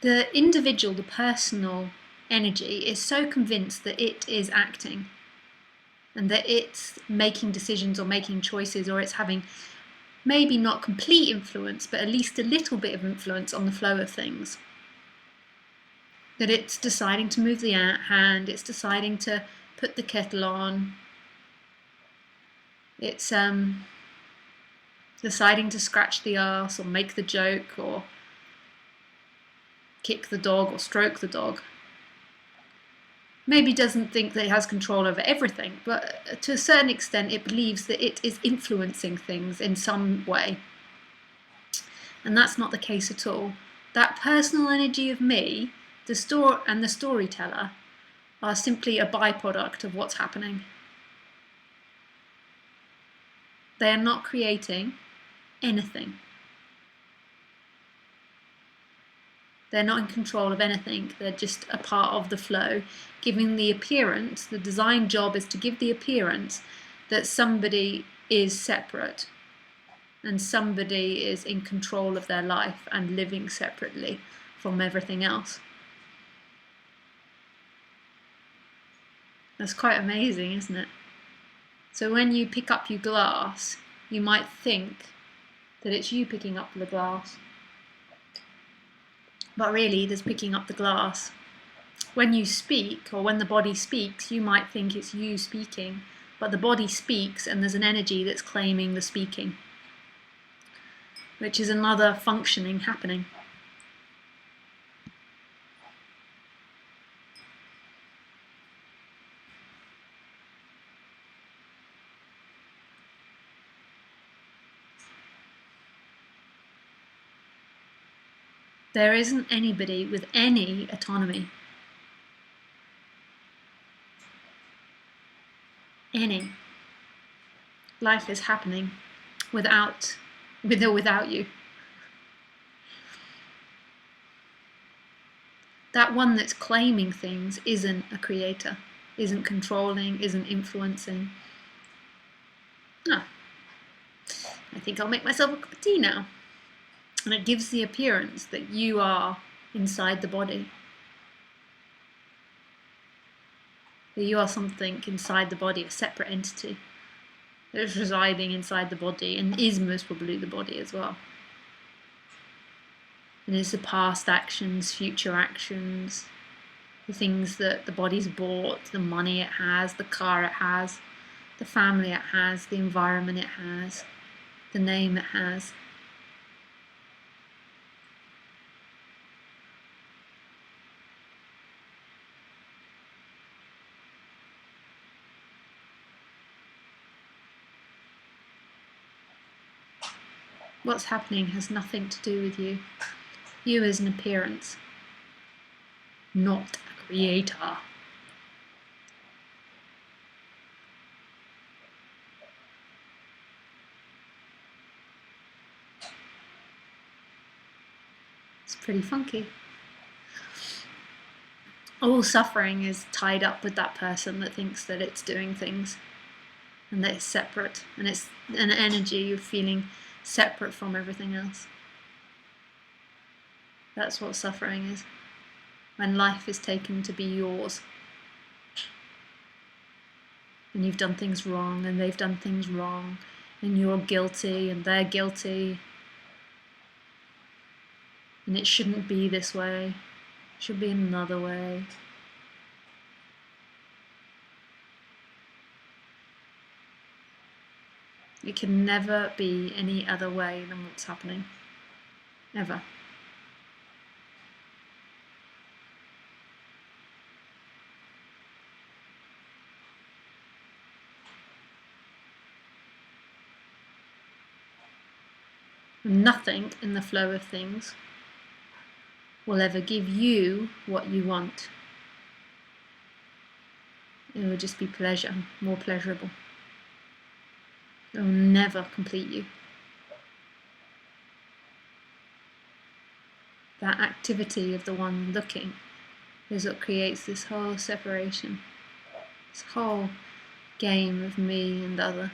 The individual, the personal energy is so convinced that it is acting and that it's making decisions or making choices, or it's having maybe not complete influence, but at least a little bit of influence on the flow of things. That it's deciding to move the hand, it's deciding to put the kettle on, it's deciding to scratch the arse or make the joke or kick the dog or stroke the dog. Maybe doesn't think that it has control over everything, but to a certain extent it believes that it is influencing things in some way. And that's not the case at all. That personal energy of me, the storyteller, are simply a byproduct of what's happening. They are not creating anything. They're not in control of anything. They're just a part of the flow, giving the appearance, the design job is to give the appearance that somebody is separate and somebody is in control of their life and living separately from everything else. That's quite amazing, isn't it? So when you pick up your glass, you might think that it's you picking up the glass. But really, there's picking up the glass. When you speak, or when the body speaks, you might think it's you speaking, but the body speaks and there's an energy that's claiming the speaking, which is another functioning happening. There isn't anybody with any autonomy. Any. Life is happening with or without you. That one that's claiming things isn't a creator, isn't controlling, isn't influencing. No. I think I'll make myself a cup of tea now. And it gives the appearance that you are inside the body. That you are something inside the body, a separate entity that is residing inside the body and is most probably the body as well. And it's the past actions, future actions, the things that the body's bought, the money it has, the car it has, the family it has, the environment it has, the name it has. What's happening has nothing to do with you. You as an appearance, not a creator. It's pretty funky. All suffering is tied up with that person that thinks that it's doing things and that it's separate, and it's an energy of feeling separate from everything else. That's what suffering is. When life is taken to be yours. And you've done things wrong and they've done things wrong and you're guilty and they're guilty. And it shouldn't be this way. It should be another way. It can never be any other way than what's happening. Ever. Nothing in the flow of things will ever give you what you want. It will just be pleasure, more pleasurable. It will never complete you. That activity of the one looking is what creates this whole separation, this whole game of me and other.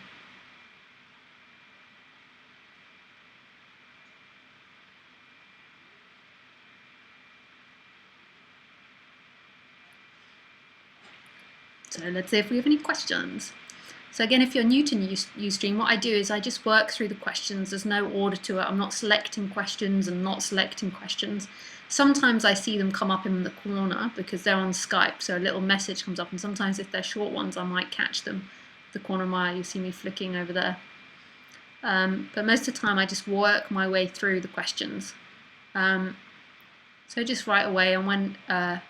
So let's see if we have any questions. So again, if you're new to Ustream, what I do is I just work through the questions. There's no order to it. I'm not selecting questions and not selecting questions. Sometimes I see them come up in the corner because they're on Skype, so a little message comes up, and sometimes if they're short ones, I might catch them. The corner of my eye, you see me flicking over there. But most of the time I just work my way through the questions. So just right away, and when I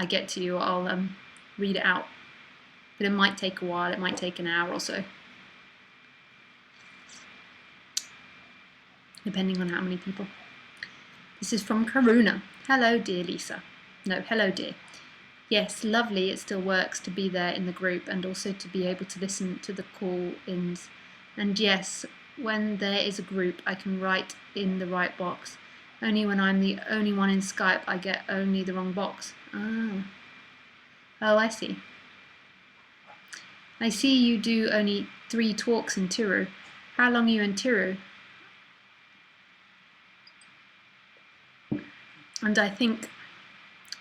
get to you, I'll read it out. But it might take a while, it might take an hour or so, depending on how many people. This is from Karuna. Hello, dear Lisa. No, hello, dear. Yes, lovely, it still works to be there in the group and also to be able to listen to the call-ins. And yes, when there is a group, I can write in the right box. Only when I'm the only one in Skype, I get only the wrong box. Oh, I see. I see you do only 3 talks in Tiru. How long are you in Tiru? And I think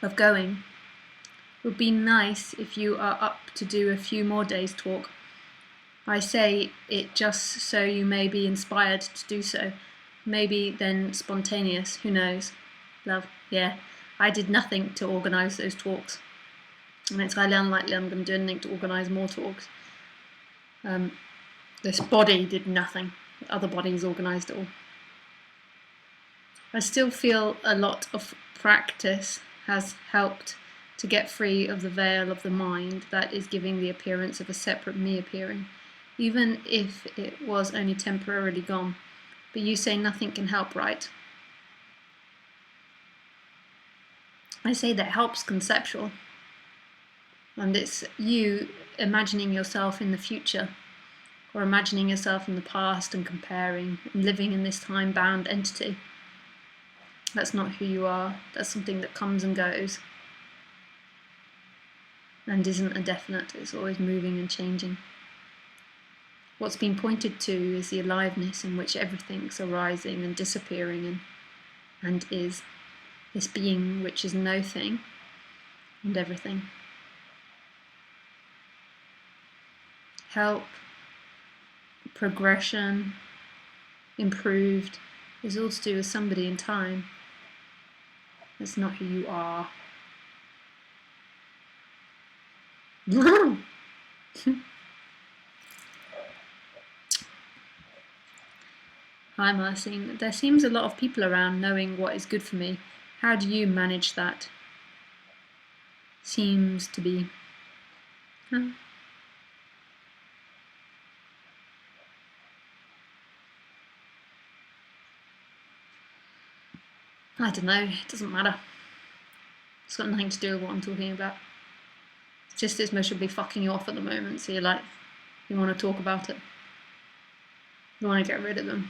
of going. It would be nice if you are up to do a few more days talk. I say it just so you may be inspired to do so. Maybe then spontaneous, who knows? Love, yeah. I did nothing to organise those talks. And it's highly unlikely I'm going to do anything to organise more talks. This body did nothing. Other bodies organised it all. I still feel a lot of practice has helped to get free of the veil of the mind that is giving the appearance of a separate me appearing, even if it was only temporarily gone. But you say nothing can help, right? I say that helps conceptual. And it's you imagining yourself in the future, or imagining yourself in the past and comparing and living in this time-bound entity. That's not who you are. That's something that comes and goes and isn't a definite. It's always moving and changing. What's been pointed to is the aliveness in which everything's arising and disappearing and is this being which is no thing and everything. Help, progression, improved is all to do with somebody in time. That's not who you are. Hi Marcine, there seems a lot of people around knowing what is good for me. How do you manage that? Seems to be... Huh? I don't know, it doesn't matter. It's got nothing to do with what I'm talking about. It's just it's miserably fucking you off at the moment, so you're like, you want to talk about it. You want to get rid of them.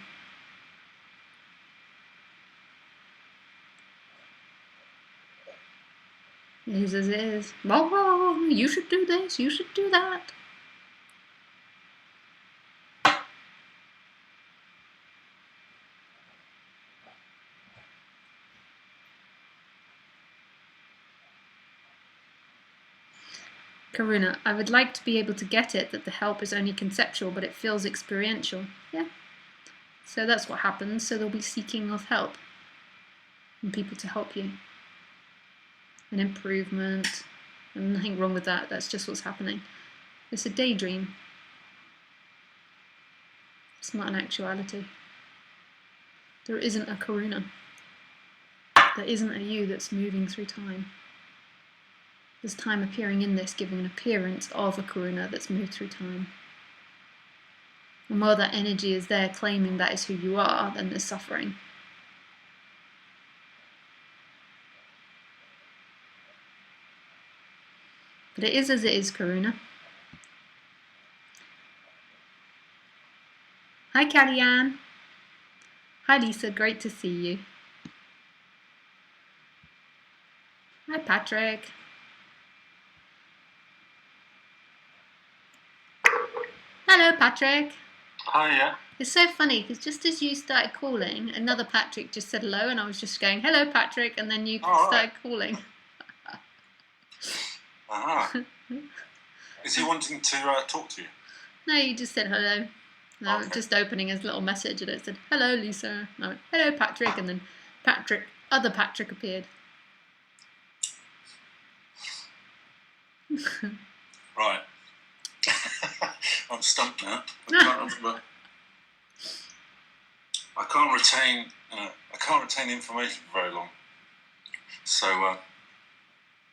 It is as it is. Oh, you should do this, you should do that. Karuna, I would like to be able to get it that the help is only conceptual, but it feels experiential. Yeah. So that's what happens. So they'll be seeking of help and people to help you. An improvement. And nothing wrong with that. That's just what's happening. It's a daydream. It's not an actuality. There isn't a Karuna. There isn't a you that's moving through time. There's time appearing in this, giving an appearance of a Karuna that's moved through time. And while that energy is there claiming that is who you are, then there's suffering. But it is as it is, Karuna. Hi, Carrie-Anne. Hi, Lisa. Great to see you. Hi, Patrick. Hello, Patrick. Hiya. It's so funny because just as you started calling, another Patrick just said hello, and I was just going, hello, Patrick, and then you started calling. Is he wanting to talk to you? No, he just said hello. Okay. Just opening his little message, and it said, "Hello, Lisa." And I went, "Hello, Patrick," and then other Patrick appeared. Right. I'm stumped now. I can't remember. I can't retain information for very long. So.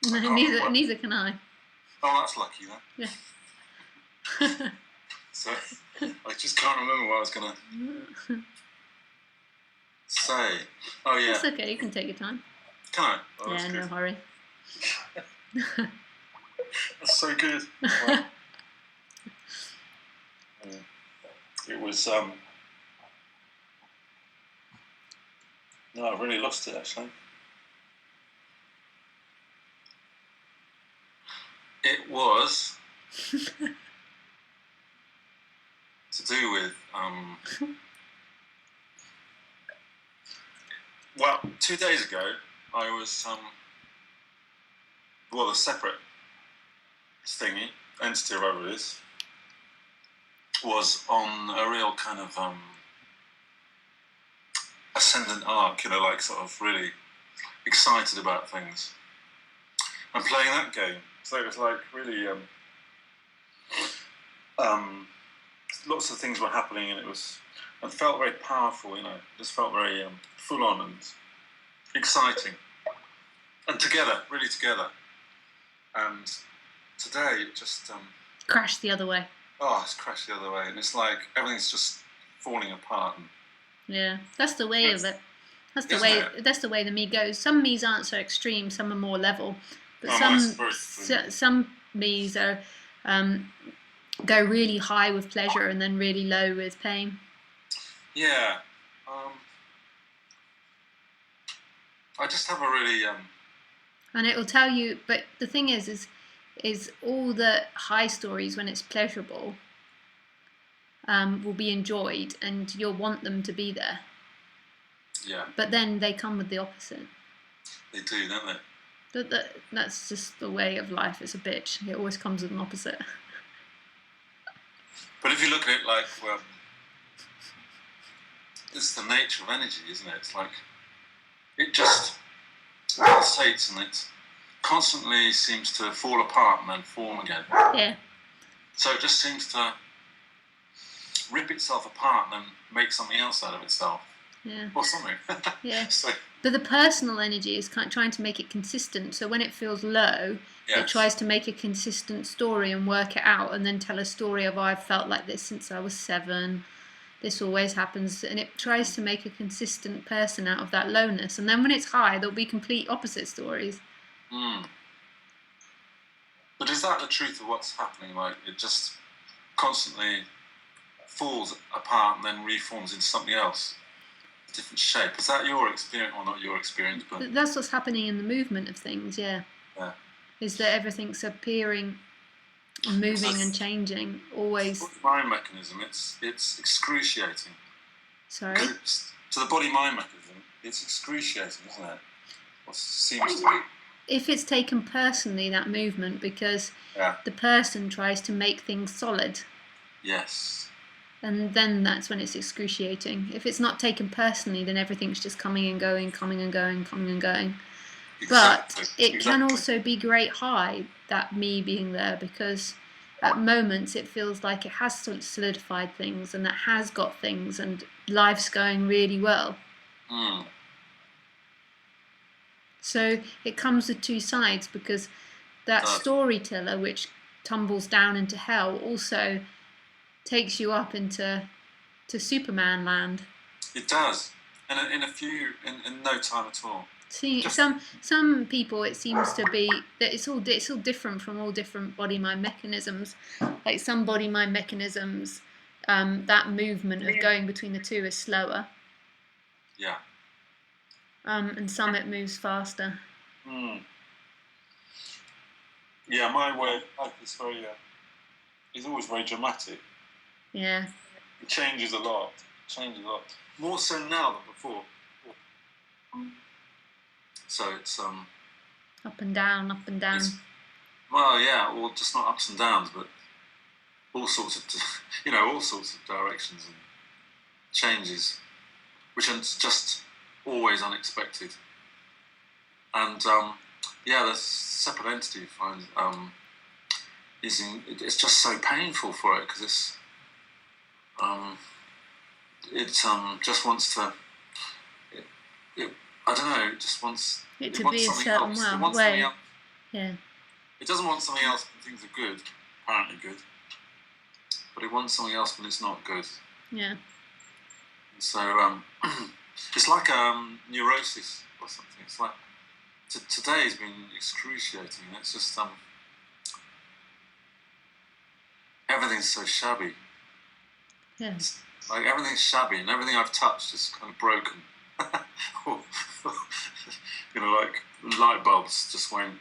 Neither can I. Oh, that's lucky then. Yeah. So I just can't remember what I was gonna say. Oh yeah. That's okay. You can take your time. Can I? Oh, yeah, no hurry. That's so good. Well, it was. No, I really lost it actually. It was to do with well, 2 days ago I was the separate thingy entity, or whatever it is, was on a real kind of ascendant arc, like sort of really excited about things and playing that game. So it was like really lots of things were happening, and it felt very powerful. Just felt very full on and exciting, and really together. And today it just crashed the other way. Oh, it's crashed the other way, and it's like everything's just falling apart. Yeah, that's the way of it. That's the way the me goes. Some me's aren't so extreme. Some are more level, but some me's are go really high with pleasure and then really low with pain. Yeah, I just have a really and it will tell you. But the thing is all the high stories, when it's pleasurable, will be enjoyed, and you'll want them to be there. Yeah. But then they come with the opposite. They do, don't they? That's just the way of life. It's a bitch. It always comes with an opposite. But if you look at it like, well, it's the nature of energy, isn't it? It's like it just pulsates, and it constantly seems to fall apart and then form again. Yeah. So it just seems to rip itself apart and then make something else out of itself. Yeah. Or something. Yeah. But the personal energy is trying to make it consistent. So when it feels low, it tries to make a consistent story and work it out, and then tell a story of, I've felt like this since I was 7. This always happens, and it tries to make a consistent person out of that lowness. And then when it's high, there'll be complete opposite stories. But is that the truth of what's happening? Like, it just constantly falls apart and then reforms into something else, a different shape. Is that your experience, or not your experience? But that's what's happening in the movement of things. Yeah. Is that everything's appearing, moving, and changing always. Body-mind mechanism. It's excruciating. Sorry. To the body-mind mechanism, it's excruciating, isn't it? What seems to be. If it's taken personally, that movement, because the person tries to make things solid. Yes. And then that's when it's excruciating. If it's not taken personally, then everything's just coming and going, coming and going, coming and going. Exactly. But it can also be great high, that me being there, because at moments it feels like it has solidified things, and that has got things, and life's going really well. So it comes with two sides, because that storyteller, which tumbles down into hell, also takes you up into Superman land. It does, and in no time at all. See, some people, it seems to be that it's all different from all different body-mind mechanisms. Like some body-mind mechanisms, that movement of going between the two is slower. Yeah. And some it moves faster. Yeah, my way of life is very. It's always very dramatic. Yeah. It changes a lot. More so now than before. So it's up and down, up and down. well, yeah, or just not ups and downs, but all sorts of, all sorts of directions and changes, which are just always unexpected. And the separate entity finds it's just so painful for it, because it just wants to. I don't know. It just wants it to be a certain way. Yeah. It doesn't want something else when things are good, apparently good, but it wants something else when it's not good. Yeah. So it's like neurosis or something. It's like today has been excruciating. It's just everything's so shabby. Yeah. Like everything's shabby, and everything I've touched is kind of broken. Like light bulbs just won't.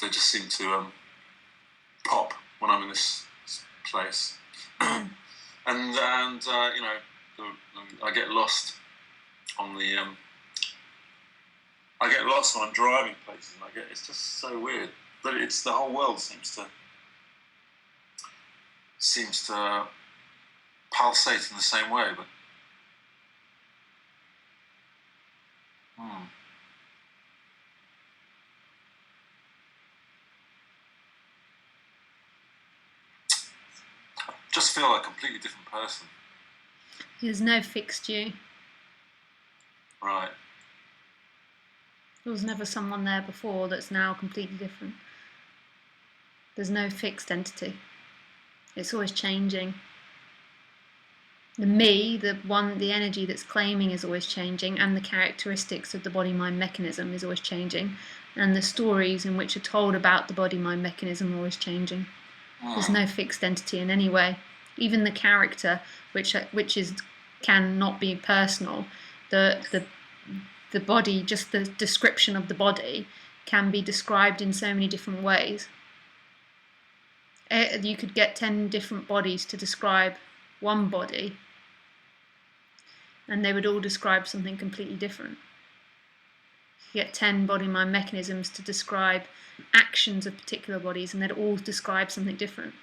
They just seem to pop when I'm in this place. Yeah. and I get lost on the. I get lost when I'm driving places, and it's just so weird. But it's the whole world seems to pulsate in the same way, but. Just feel like a completely different person. There's no fixed you. Right. There was never someone there before that's now completely different. There's no fixed entity. It's always changing. The me, the energy that's claiming is always changing, and the characteristics of the body-mind mechanism is always changing, and the stories in which are told about the body-mind mechanism are always changing. There's no fixed entity in any way. Even the character, which cannot be personal, the body, just the description of the body, can be described in so many different ways. You could get 10 different bodies to describe one body, and they would all describe something completely different. You get 10 body-mind mechanisms to describe actions of particular bodies, and they'd all describe something different.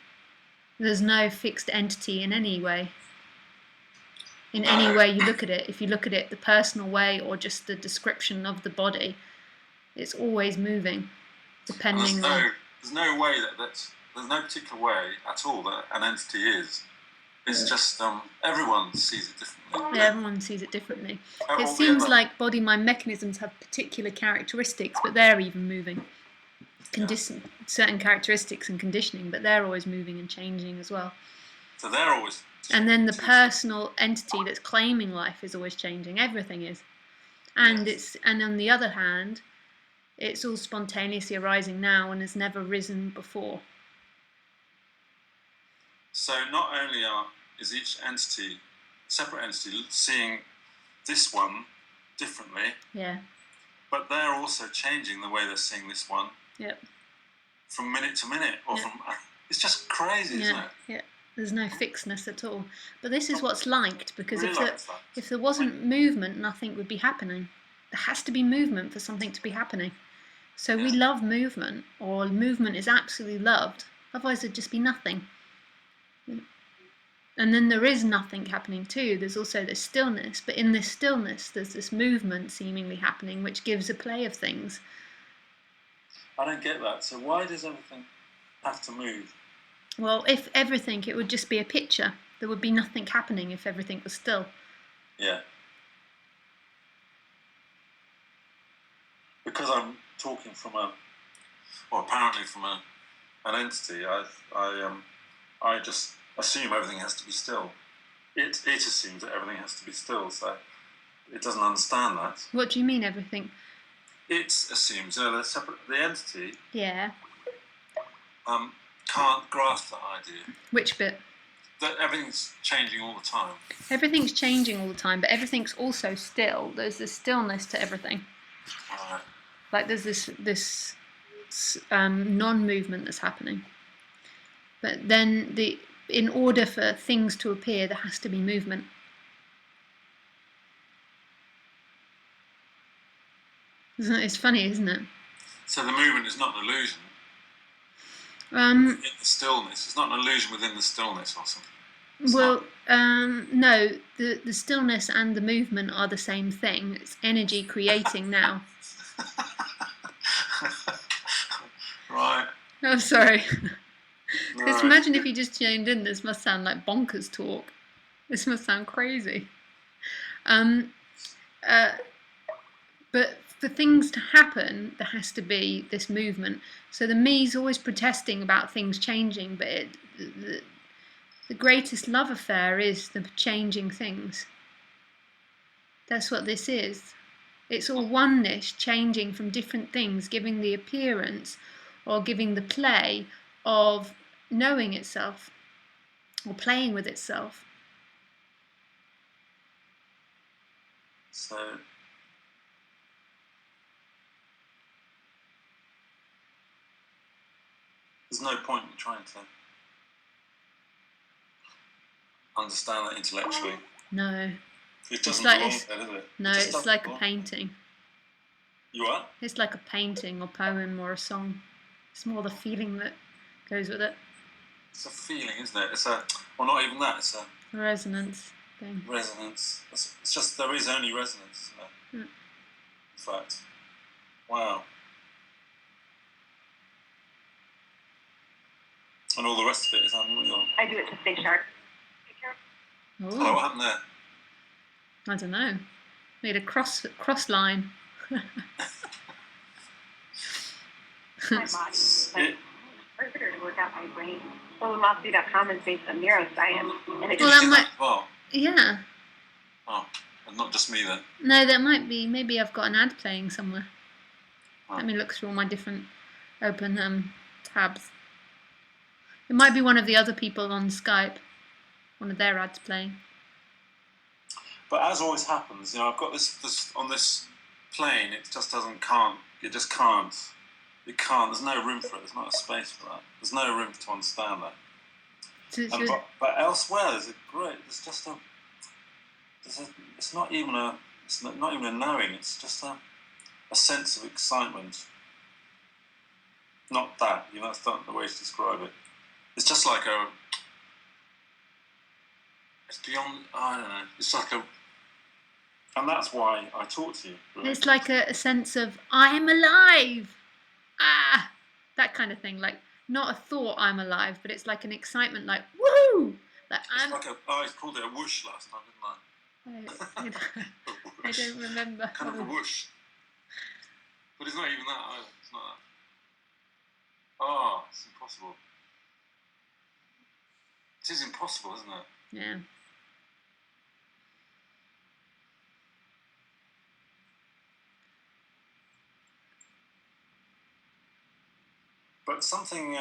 There's no fixed entity in any way. In any way you look at it, if you look at it the personal way or just the description of the body, it's always moving, depending on. There's no way there's no particular way at all that an entity is. It's just everyone sees it differently. Yeah, everyone sees it differently. It seems like body-mind mechanisms have particular characteristics, but they're even moving. Certain characteristics and conditioning, but they're always moving and changing as well. So they're always. And then the personal entity that's claiming life is always changing. Everything is, and and on the other hand, it's all spontaneously arising now and has never risen before. So not only is each entity, separate entity, seeing this one differently. Yeah. But they're also changing the way they're seeing this one. Yep. From minute to minute, or it's just crazy, isn't it? Yeah. There's no fixedness at all. But this is what's liked, because if there wasn't movement, nothing would be happening. There has to be movement for something to be happening. So we love movement, or movement is absolutely loved. Otherwise there'd just be nothing. And then there is nothing happening too. There's also this stillness, but in this stillness there's this movement seemingly happening, which gives a play of things. I don't get that. So why does everything have to move? Well, if everything, it would just be a picture. There would be nothing happening if everything was still. Yeah. Because I'm talking from apparently from an entity, I just assume everything has to be still. It assumes that everything has to be still, so it doesn't understand that. What do you mean, everything? It assumes, the entity. Yeah. Can't grasp that idea. Which bit? That everything's changing all the time. Everything's changing all the time, but everything's also still. There's this stillness to everything. Right. Like there's this non-movement that's happening. But then in order for things to appear, there has to be movement. It's funny, isn't it? So the movement is not an illusion. In the stillness. It's not an illusion within the stillness or something. Well, no, the stillness and the movement are the same thing. It's energy creating now. Right. Oh, sorry. No. Just imagine if you just tuned in. This must sound like bonkers talk. This must sound crazy. But for things to happen, there has to be this movement. So the me's always protesting about things changing, but the greatest love affair is the changing things. That's what this is. It's all oneness changing from different things, giving the appearance or giving the play of knowing itself or playing with itself. So there's no point in trying to understand that intellectually. No. It doesn't like belong there, does it? No, it's like a painting. You are? It's like a painting or poem or a song. It's more the feeling that goes with it. It's a feeling, isn't it? It's a, well, not even that. It's a resonance thing. Resonance. It's just there is only resonance, isn't there? Mm. In fact, wow. And all the rest of it is unreal. I do it to stay sharp. Oh, what happened there? I don't know. Made a cross line. My body, but further to work out my brain. Nonduality.com is based on neuroscience, and Well, that might. Well, yeah. Oh, and not just me then. No, that might be. Maybe I've got an ad playing somewhere. Oh. Let me look through all my different open tabs. It might be one of the other people on Skype. One of their ads playing. But as always happens, I've got this on this plane. It just can't. It just can't. It can't. There's no room for it. There's not a space for that. There's no room to understand that. But elsewhere, there's just a. It's not even a. It's not even a knowing. It's just a sense of excitement. Not that. That's not the way to describe it. It's just like a. It's beyond. I don't know. It's like a. And that's why I talk to you. Really. It's like a sense of I'm alive. That kind of thing. Like not a thought I'm alive, but it's like an excitement, like woo! Like it's like I called it a whoosh last time, didn't I? I don't remember. Kind of a whoosh. But it's not even that either. It's not that. Oh, it's impossible. It is impossible, isn't it? Yeah. But something.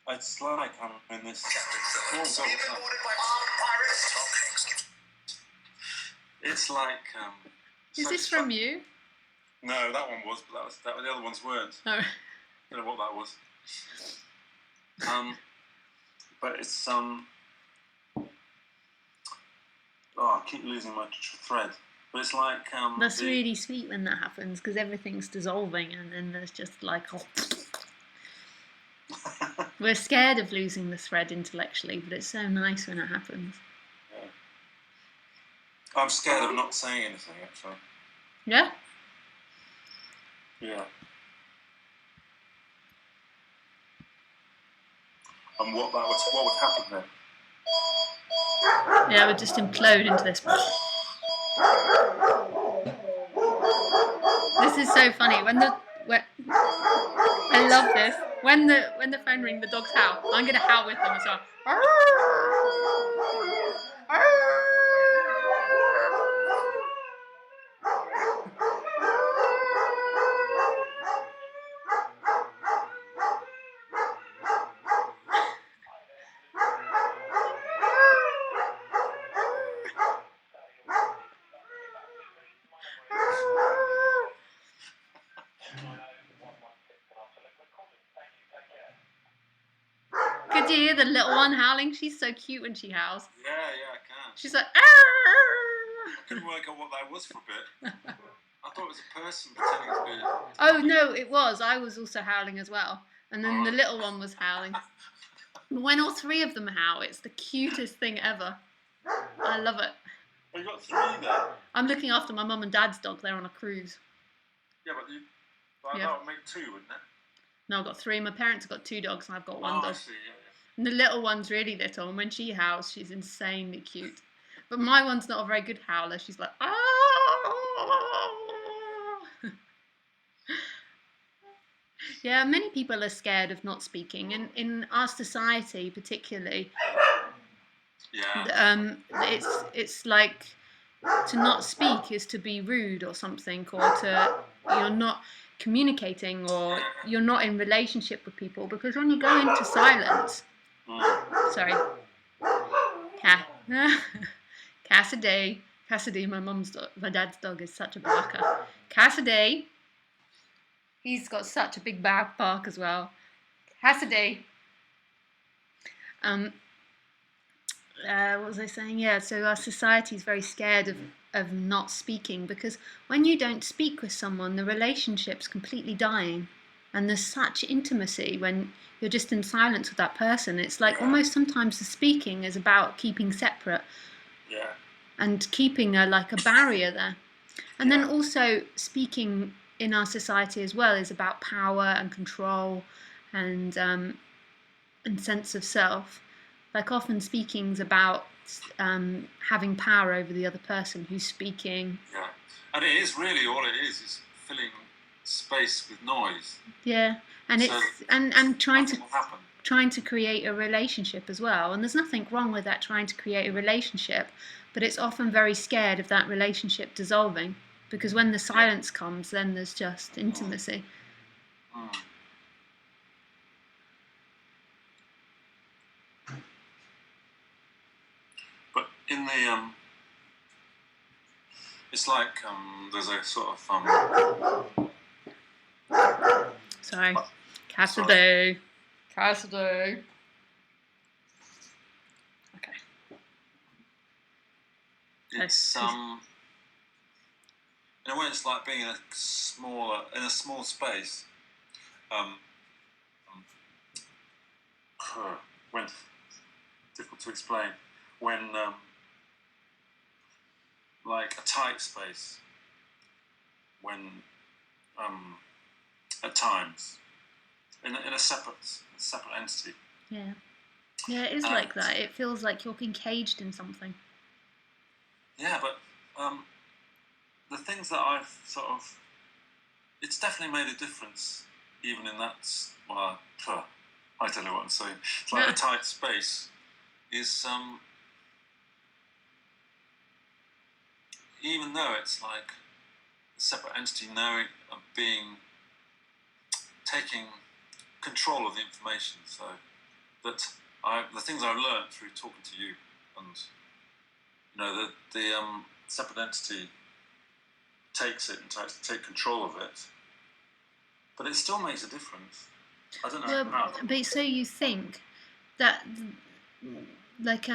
It's like I'm in this. It's like. Is this from you? No, that one was, but the other ones weren't. Oh. I don't know what that was. But it's Oh, I keep losing my thread. But it's like That's really sweet when that happens because everything's dissolving and then there's just like. Oh. We're scared of losing the thread intellectually, but it's so nice when it happens. Yeah. I'm scared of not saying anything, actually. Yeah? Yeah. And what would happen then? Yeah, it would just implode into this. This is so funny. I love this. When the phone rings, the dogs howl. I'm gonna howl with them as well. Could you hear the little one howling? She's so cute when she howls. Yeah, I can. She's like, I couldn't work out what that was for a bit. I thought it was a person pretending to be. Oh no, it was. I was also howling as well, and then the little one was howling. When all three of them howl, it's the cutest thing ever. I love it. Well, you got 3 there. I'm looking after my mum and dad's dog. They're on a cruise. Yeah, but Yeah. that would make 2, wouldn't it? No, I've got 3. My parents have got 2 dogs, and I've got 1 I dog. see. Yeah. And the little one's really little, and when she howls, she's insanely cute. But my one's not a very good howler. She's like, oh. Yeah, many people are scared of not speaking, and in our society particularly, Yeah. it's like to not speak is to be rude or something, or to you're not communicating, or you're not in relationship with people, because when you go into silence, sorry, Cassidy, my dad's dog, is such a barker. Cassidy, he's got such a big bark as well. Cassidy. What was I saying? Yeah, so our society is very scared of not speaking, because when you don't speak with someone, the relationship's completely dying. And there's such intimacy when you're just in silence with that person. It's like almost sometimes the speaking is about keeping separate. Yeah. And keeping a barrier there. And then also speaking in our society as well is about power and control and sense of self. Like often speaking's about having power over the other person who's speaking. Yeah, and it is really all it is filling space with noise. Yeah, and so it's and trying to happen. Create a relationship as well. And there's nothing wrong with that, trying to create a relationship, but it's often very scared of that relationship dissolving, because when the silence comes, then there's just intimacy. But in the it's like there's a sort of Sorry, Cassidy. Okay. It's in a way it's like being in a small space. When difficult to explain, when like a tight space, when at times in a separate entity. Yeah, it is like that. It feels like you're encaged in something. Yeah, but the things that I've sort of, it's definitely made a difference, even in that. Well, I don't know what I'm saying. It's like a tight space is even though it's like a separate entity knowing of taking control of the information, so that the things I've learned through talking to you, and the separate entity takes it and tries to take control of it, but it still makes a difference. I don't know how. But so you think that like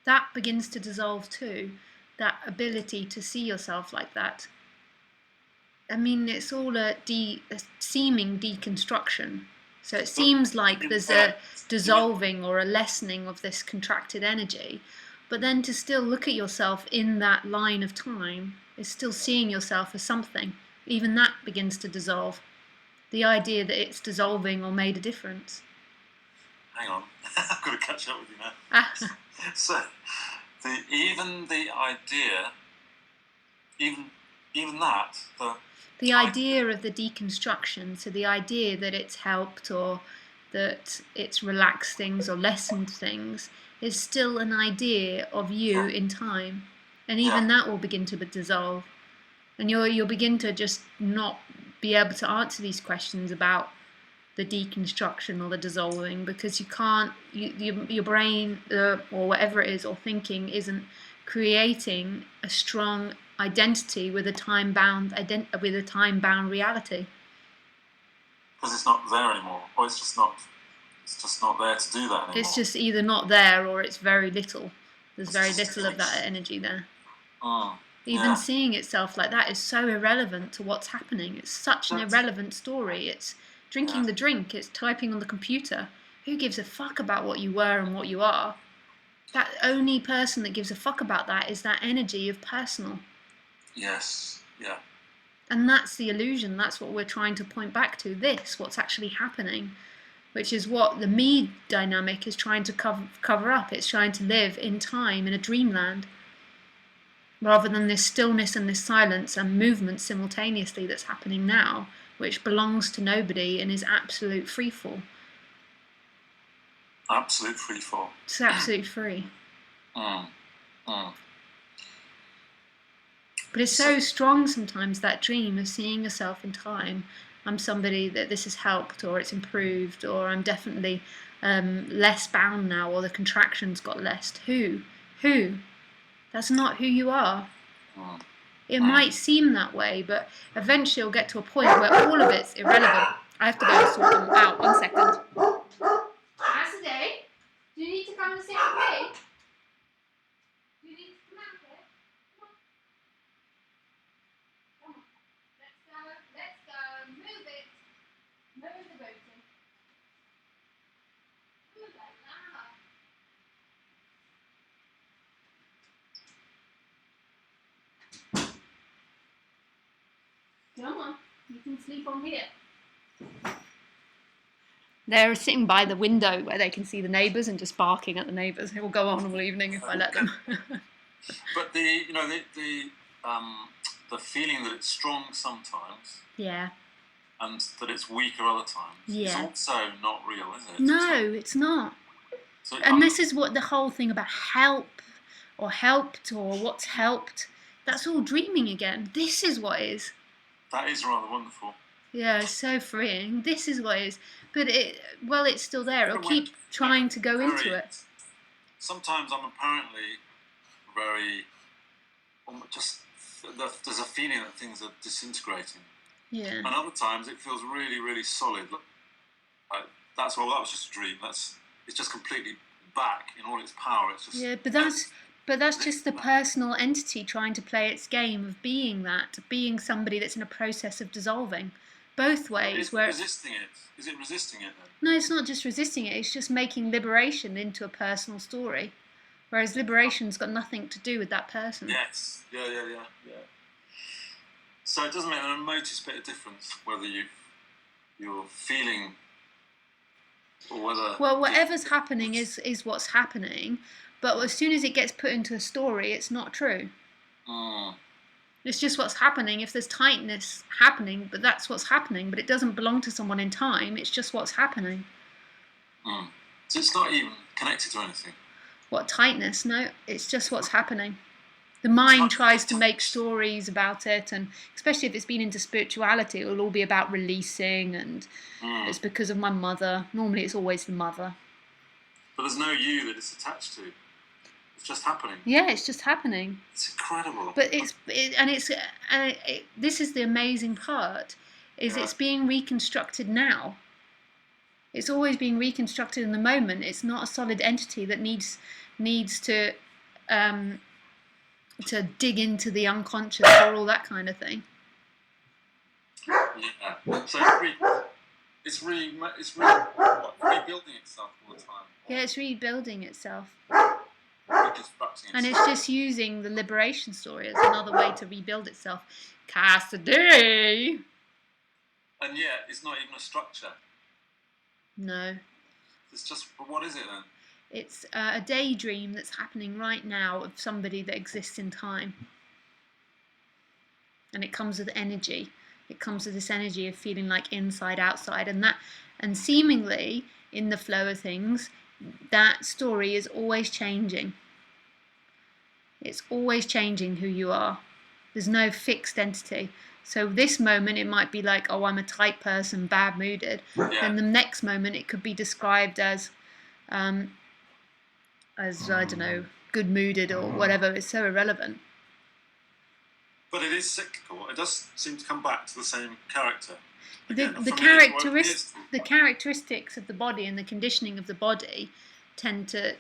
that begins to dissolve too, that ability to see yourself like that. I mean, it's all a seeming deconstruction. So it seems like there's a dissolving or a lessening of this contracted energy, but then to still look at yourself in that line of time is still seeing yourself as something. Even that begins to dissolve. The idea that it's dissolving or made a difference. Hang on, I've got to catch up with you now. So, even the idea, even that, the idea of the deconstruction, so the idea that it's helped or that it's relaxed things or lessened things, is still an idea of you in time, and even that will begin to dissolve, and you'll begin to just not be able to answer these questions about the deconstruction or the dissolving, because you can't, your brain or whatever it is, or thinking, isn't creating a strong identity with a time-bound reality. Because it's not there anymore, or it's just not there to do that anymore. It's just either not there or it's very little. There's very little of that energy there. Even seeing itself like that is so irrelevant to what's happening. It's such an irrelevant story. It's drinking the drink. It's typing on the computer. Who gives a fuck about what you were and what you are? That only person that gives a fuck about that is that energy of personal. Yes. Yeah. And that's the illusion. That's what we're trying to point back to. What's actually happening, which is what the me dynamic is trying to cover up. It's trying to live in time, in a dreamland, rather than this stillness and this silence and movement simultaneously that's happening now, which belongs to nobody and is absolute freefall. Absolute freefall. It's absolute free. But it's so strong sometimes, that dream of seeing yourself in time. I'm somebody that this has helped, or it's improved, or I'm definitely less bound now, or the contractions got less. Who? That's not who you are. It might seem that way, but eventually you'll get to a point where all of it's irrelevant. I have to go and sort them out. 1 second. Cassidy, do you need to come and sit with me? Do you need to come out here? Come on. Let's go. Move it. Move the booty. Move it now. Come on, you can sleep on here. They're sitting by the window where they can see the neighbours and just barking at the neighbours. It will go on all evening if I let them. But the feeling that it's strong sometimes, yeah, and that it's weaker other times, is also not real, is it? No, it's not. So, and this is what the whole thing about help or helped or what's helped. That's all dreaming again. This is what is. That is rather wonderful. Yeah, it's so freeing. This is what is. But it's still there. It'll keep trying to go into it. Sometimes I'm apparently very, just, there's a feeling that things are disintegrating. Yeah. And other times it feels really, really solid. Like, that was just a dream. It's just completely back in all its power. It's just, yeah, but that's just the personal entity trying to play its game of being somebody that's in a process of dissolving. Both ways. Resisting it. Is it resisting it then? No, it's not just resisting it. It's just making liberation into a personal story. Whereas liberation's got nothing to do with that person. Yes. Yeah. So it doesn't make a momentous bit of difference whether you're feeling or whether... Well, whatever's happening is what's happening. But as soon as it gets put into a story, it's not true. It's just what's happening. If there's tightness happening, but that's what's happening. But it doesn't belong to someone in time. It's just what's happening. So it's not even connected to anything? What, tightness? No, it's just what's happening. The mind tries to make stories about it, and especially if it's been into spirituality, it will all be about releasing, and it's because of my mother. Normally it's always the mother. But there's no you that it's attached to. It's just happening. Yeah, it's just happening. It's incredible. But this is the amazing part, is it's being reconstructed now. It's always being reconstructed in the moment. It's not a solid entity that needs to dig into the unconscious or all that kind of thing. Yeah. So it's rebuilding itself all the time. Yeah, it's rebuilding itself. Reconstructing itself. And it's just using the liberation story as another way to rebuild itself. Cassidy! And yet, it's not even a structure. No. It's just, what is it then? It's a daydream that's happening right now of somebody that exists in time. And it comes with energy. It comes with this energy of feeling like inside, outside. And seemingly, in the flow of things, that story is always changing. It's always changing who you are. There's no fixed entity. So this moment it might be like, oh, I'm a tight person, bad-mooded. Yeah. And the next moment it could be described as I don't know, good-mooded or whatever. It's so irrelevant. But it is cyclical. It does seem to come back to the same character. The characteristics of the body and the conditioning of the body tend to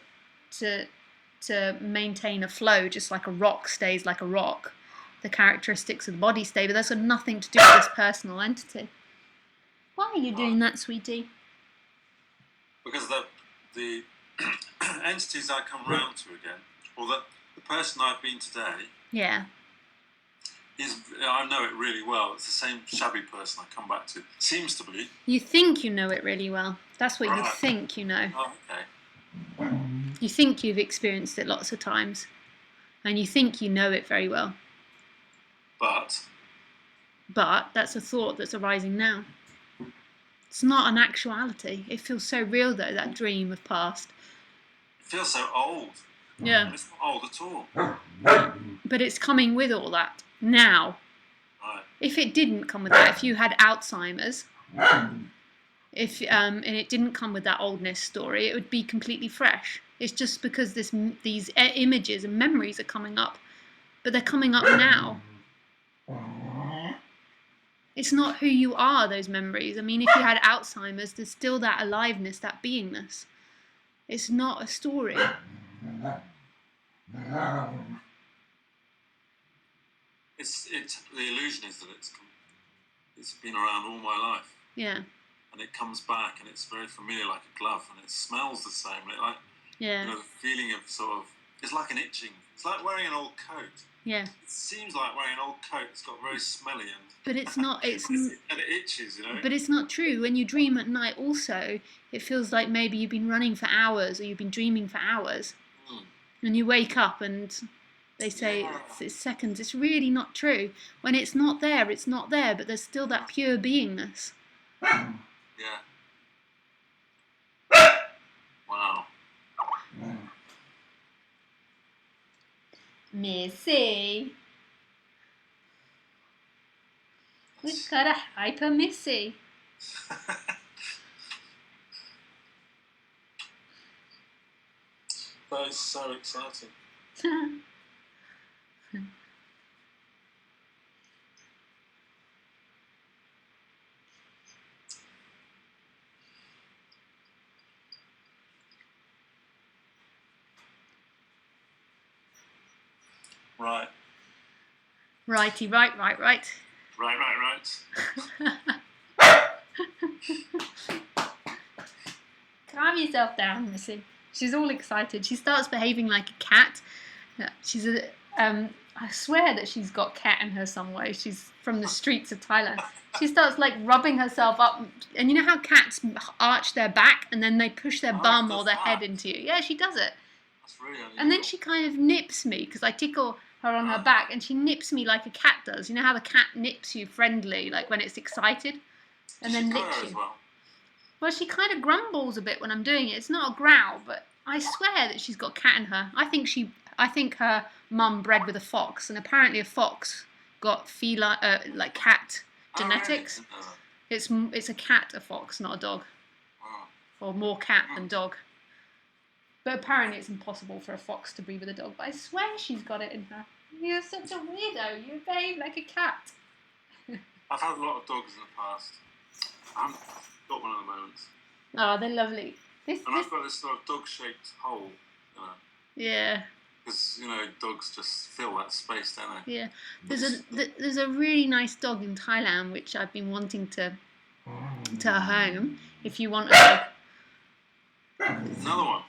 maintain a flow, just like a rock stays like a rock. the characteristics of the body stay, but that's got nothing to do with this personal entity. Why are you doing that, sweetie? Because the entities I come round to again, or the person I've been today, Yeah. I know it really well. It's the same shabby person I come back to. Seems to be. You think you know it really well. That's what you Right. think you know. Oh, okay. You think you've experienced it lots of times, and you think you know it very well. But that's a thought that's arising now. It's not an actuality. It feels so real, though, that dream of past. it feels so old. Yeah. And it's not old at all. But it's coming with all that now. Right. If it didn't come with that, if you had Alzheimer's, and it didn't come with that oldness story, it would be completely fresh. It's just because these images and memories are coming up, but they're coming up now. It's not who you are, those memories. I mean, if you had Alzheimer's, there's still that aliveness, that beingness. It's not a story. The illusion is that it's been around all my life. Yeah. And it comes back, and it's very familiar, like a glove, and it smells the same. Yeah. The feeling of it's like an itching. It's like wearing an old coat. Yeah. It seems like wearing an old coat. It's got very smelly But it's not. and it itches, But it's not true. When you dream at night, also, it feels like maybe you've been running for hours, or you've been dreaming for hours, and you wake up and they say it's seconds. It's really not true. When it's not there, it's not there. But there's still that pure beingness. Yeah. Wow. Missy. We've got a hyper Missy. That is so exciting. Right. Righty, right. Right. Calm yourself down, Missy. She's all excited. She starts behaving like a cat. I swear that she's got cat in her some way. She's from the streets of Thailand. She starts like rubbing herself up, and you know how cats arch their back and then they push their bum or their head into you. Yeah, she does it. That's really unusual. And then she kind of nips me because I tickle her on her back, and she nips me like a cat does. You know how the cat nips you friendly, like when it's excited, and then licks you. Well, she kind of grumbles a bit when I'm doing it. It's not a growl, but I swear that she's got cat in her. I think her mum bred with a fox, and apparently a fox got like cat genetics. It's a cat, a fox, not a dog, or more cat than dog. But apparently it's impossible for a fox to breed with a dog. But I swear she's got it in her. You're such a weirdo. You behave like a cat. I've had a lot of dogs in the past. I haven't got one at the moment. Oh, they're lovely. I've got this sort of dog-shaped hole, Yeah. Because, dogs just fill that space, don't they? Yeah. There's a really nice dog in Thailand which I've been wanting to home. If you want a dog. Another one?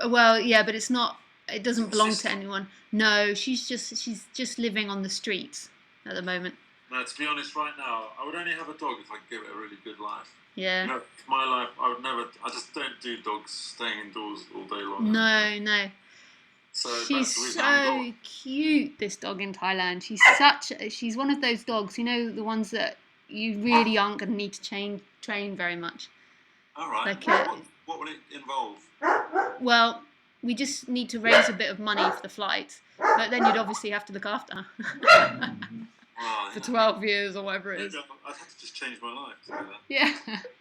Well, yeah, but it's not. It doesn't belong to anyone. No, she's just living on the streets at the moment. No, to be honest, right now, I would only have a dog if I could give it a really good life. Yeah. My life, I just don't do dogs staying indoors all day long. No. So she's so cute, this dog in Thailand. She's one of those dogs, the ones that you really aren't going to need to train very much. All right. Like what would it involve? Well, we just need to raise a bit of money for the flight, but then you'd obviously have to look after her. For 12 years or whatever it is. I'd have to just change my life to do that. Yeah.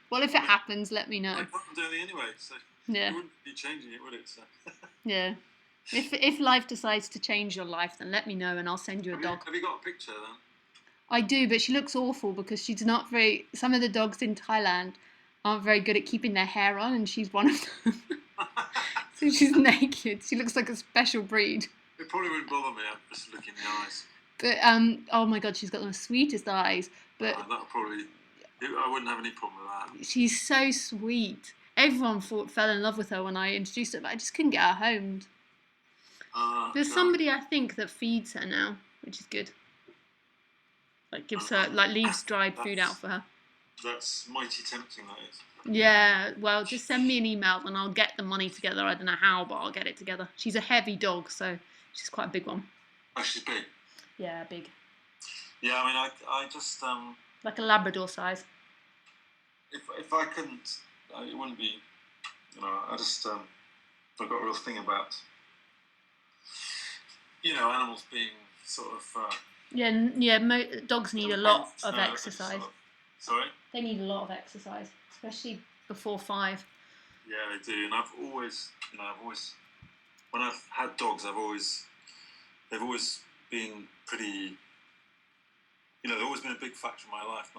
Well, if it happens, let me know. I'm doing it anyway, so yeah. You wouldn't be changing it, would it? So. Yeah. If life decides to change your life, then let me know and I'll send you a dog. Have you got a picture then? I do, but she looks awful because she's not very... Some of the dogs in Thailand aren't very good at keeping their hair on, and she's one of them. So she's naked. She looks like a special breed. It probably wouldn't bother me. I'm just looking in the eyes. But oh my God, she's got the sweetest eyes. But That'll probably. I wouldn't have any problem with that. she's so sweet. Everyone fell in love with her when I introduced her, but I just couldn't get her home. There's God. somebody I think that feeds her now, which is good. Like gives her, like leaves dried food out for her. That's mighty tempting, that is. Yeah, well, just send me an email and I'll get the money together. I don't know how, but I'll get it together. She's a heavy dog, so she's quite a big one. Oh, she's big. Yeah, big. Yeah, I mean, I just like a Labrador size. If I couldn't, it wouldn't be. I just I've got a real thing about animals being sort of. Dogs need a lot of exercise. Sorry? They need a lot of exercise, especially before 5. Yeah, they do. And I've always, when I've had dogs, they've always been pretty, they've always been a big factor in my life.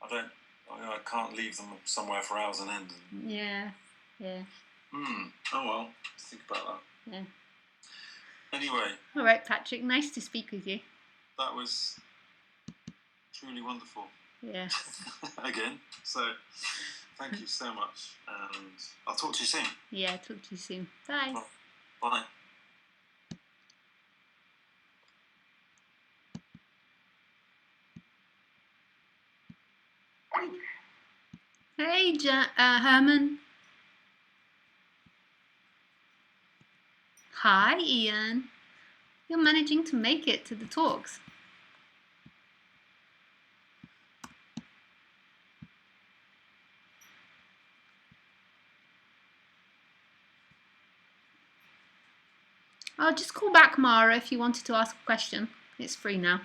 I can't leave them somewhere for hours on end. Yeah. Oh well, let's think about that. Yeah. Anyway. All right, Patrick. Nice to speak with you. That was truly wonderful. Yeah. Again. So, thank you so much, and I'll talk to you soon. Yeah, talk to you soon. Bye. Bye. Hey, Herman. Hi, Ian. You're managing to make it to the talks. I'll just call back Mara if you wanted to ask a question. It's free now.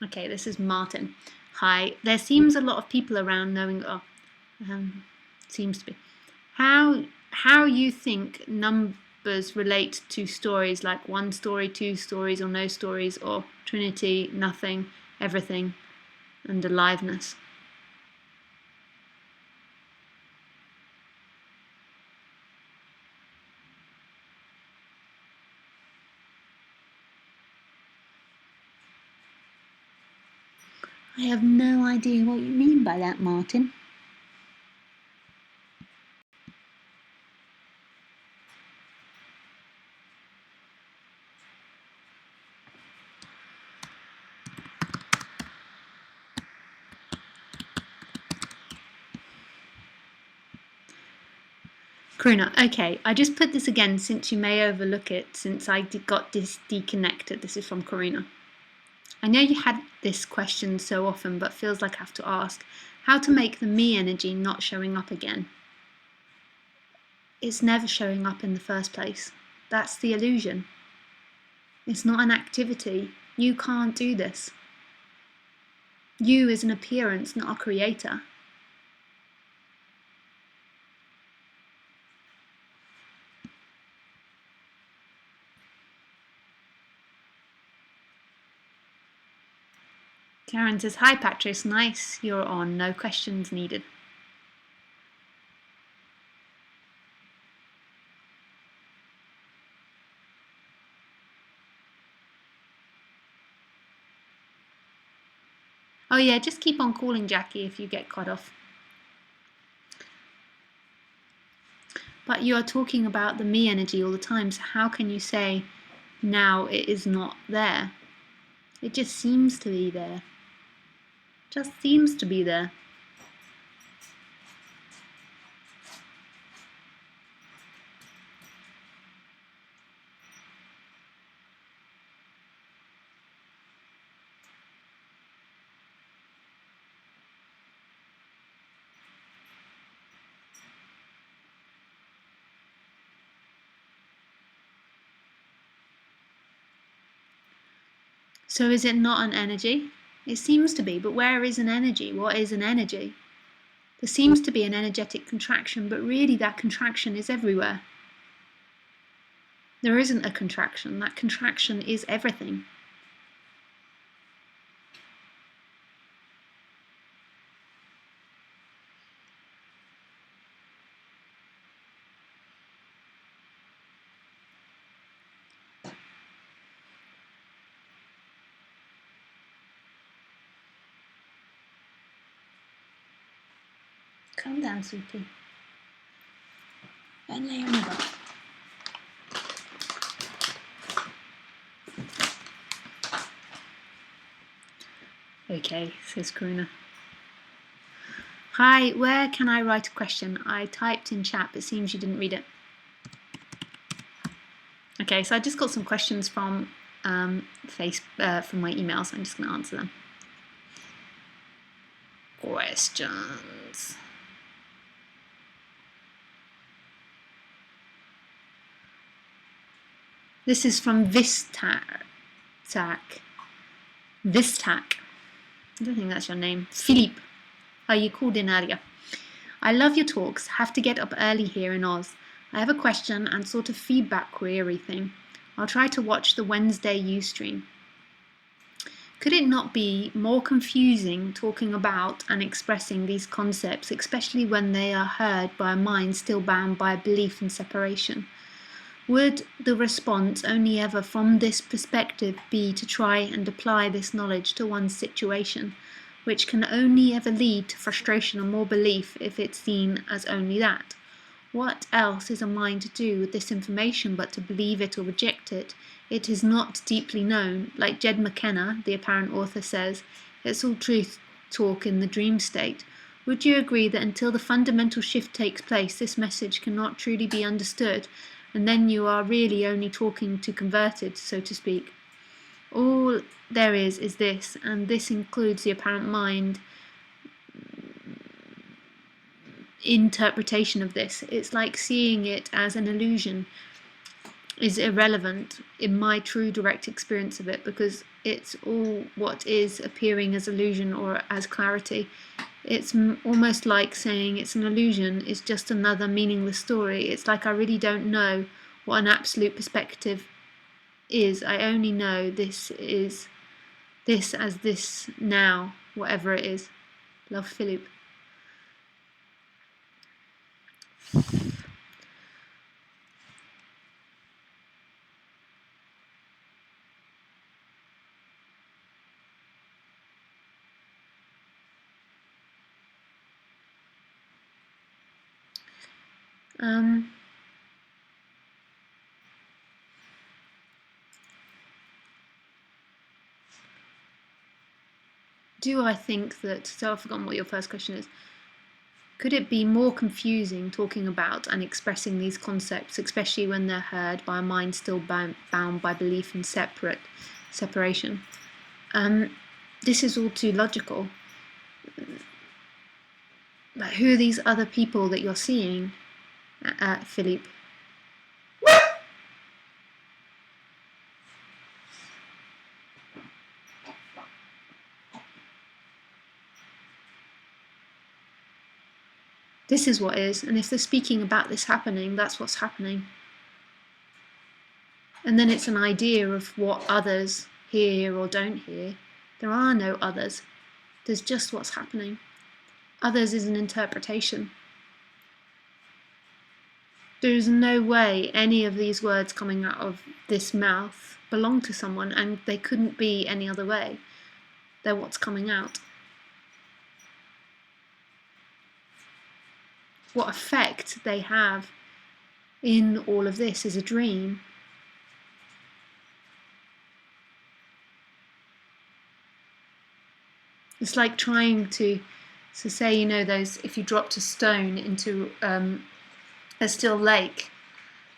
Okay, this is Martin. Hi. There seems a lot of people around knowing. Seems to be. How you think numbers relate to stories, like 1 story, 2 stories, or no stories, or Trinity, nothing, everything, and aliveness? I have no idea what you mean by that, Martin. Karuna, okay, I just put this again since you may overlook it since I got disconnected. This is from Karuna. I know you had this question so often, but feels like I have to ask. How to make the me energy not showing up again? It's never showing up in the first place. That's the illusion. It's not an activity. You can't do this. You is an appearance, not a creator. Karen says, hi Patrice, nice you're on, no questions needed. Oh yeah, just keep on calling Jackie if you get cut off. But you are talking about the me energy all the time, so how can you say now it is not there? It just seems to be there. Just seems to be there. So is it not an energy? It seems to be, but where is an energy? What is an energy? There seems to be an energetic contraction, but really that contraction is everywhere. There isn't a contraction. That contraction is everything. Calm down, sweetie. And lay on your back. Okay, says Karuna. Hi, where can I write a question? I typed in chat, but it seems you didn't read it. Okay, so I just got some questions from from my emails. I'm just going to answer them. Questions. This is from Vistac. I don't think that's your name. Philippe. Oh, you called in earlier. I love your talks. Have to get up early here in Oz. I have a question and sort of feedback query thing. I'll try to watch the Wednesday Ustream. Could it not be more confusing talking about and expressing these concepts, especially when they are heard by a mind still bound by a belief in separation? Would the response only ever from this perspective be to try and apply this knowledge to one's situation, which can only ever lead to frustration and more belief if it's seen as only that? What else is a mind to do with this information but to believe it or reject it? It is not deeply known. Like Jed McKenna, the apparent author, says, it's all truth talk in the dream state. Would you agree that until the fundamental shift takes place, this message cannot truly be understood, and then you are really only talking to converted, so to speak? All there is this, and this includes the apparent mind interpretation of this. It's like seeing it as an illusion is irrelevant in my true direct experience of it, because it's all what is appearing as illusion or as clarity. It's almost like saying it's an illusion is just another meaningless story. It's like I really don't know what an absolute perspective is. I only know this is this as this now, whatever it is. Love, Philip. Do I think that, so I've forgotten what your first question is. Could it be more confusing talking about and expressing these concepts, especially when they're heard by a mind still bound by belief in separation? This is all too logical. Like, who are these other people that you're seeing, Philippe? This is what is, and if they're speaking about this happening, that's what's happening. And then it's an idea of what others hear or don't hear. There are no others. There's just what's happening. Others is an interpretation. There is no way any of these words coming out of this mouth belong to someone, and they couldn't be any other way. They're what's coming out. What effect they have in all of this is a dream. It's like trying to say, you know, those, if you dropped a stone into a still lake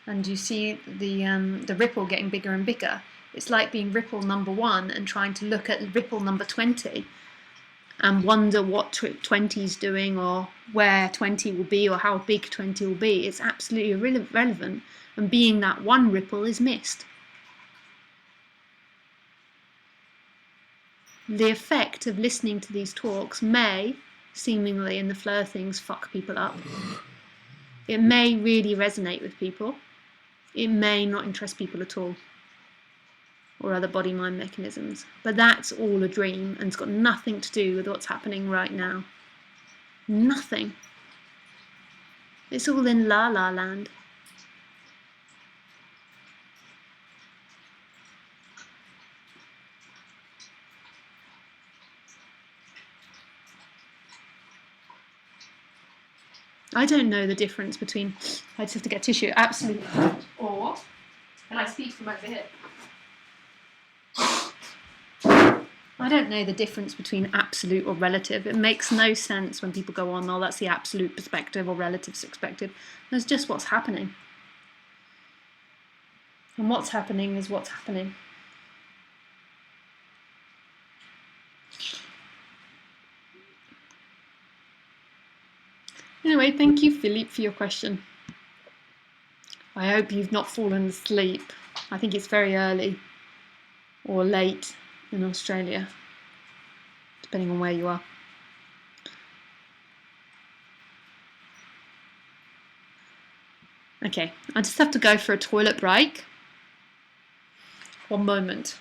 and you see the ripple getting bigger and bigger, it's like being ripple number 1 and trying to look at ripple number 20 and wonder what 20 is doing or where 20 will be or how big 20 will be. It's absolutely irrelevant, and being that one ripple is missed. The effect of listening to these talks may, seemingly in the flow of things, fuck people up. It may really resonate with people. It may not interest people at all, or other body-mind mechanisms. But that's all a dream, and it's got nothing to do with what's happening right now. Nothing. It's all in La La Land. I don't know the difference between. I just have to get tissue. Absolute or can I speak from over here? I don't know the difference between absolute or relative. It makes no sense when people go on, oh, that's the absolute perspective or relative perspective. That's just what's happening. And what's happening is what's happening. Anyway, thank you, Philippe, for your question. I hope you've not fallen asleep. I think it's very early or late in Australia, depending on where you are. Okay, I just have to go for a toilet break. One moment.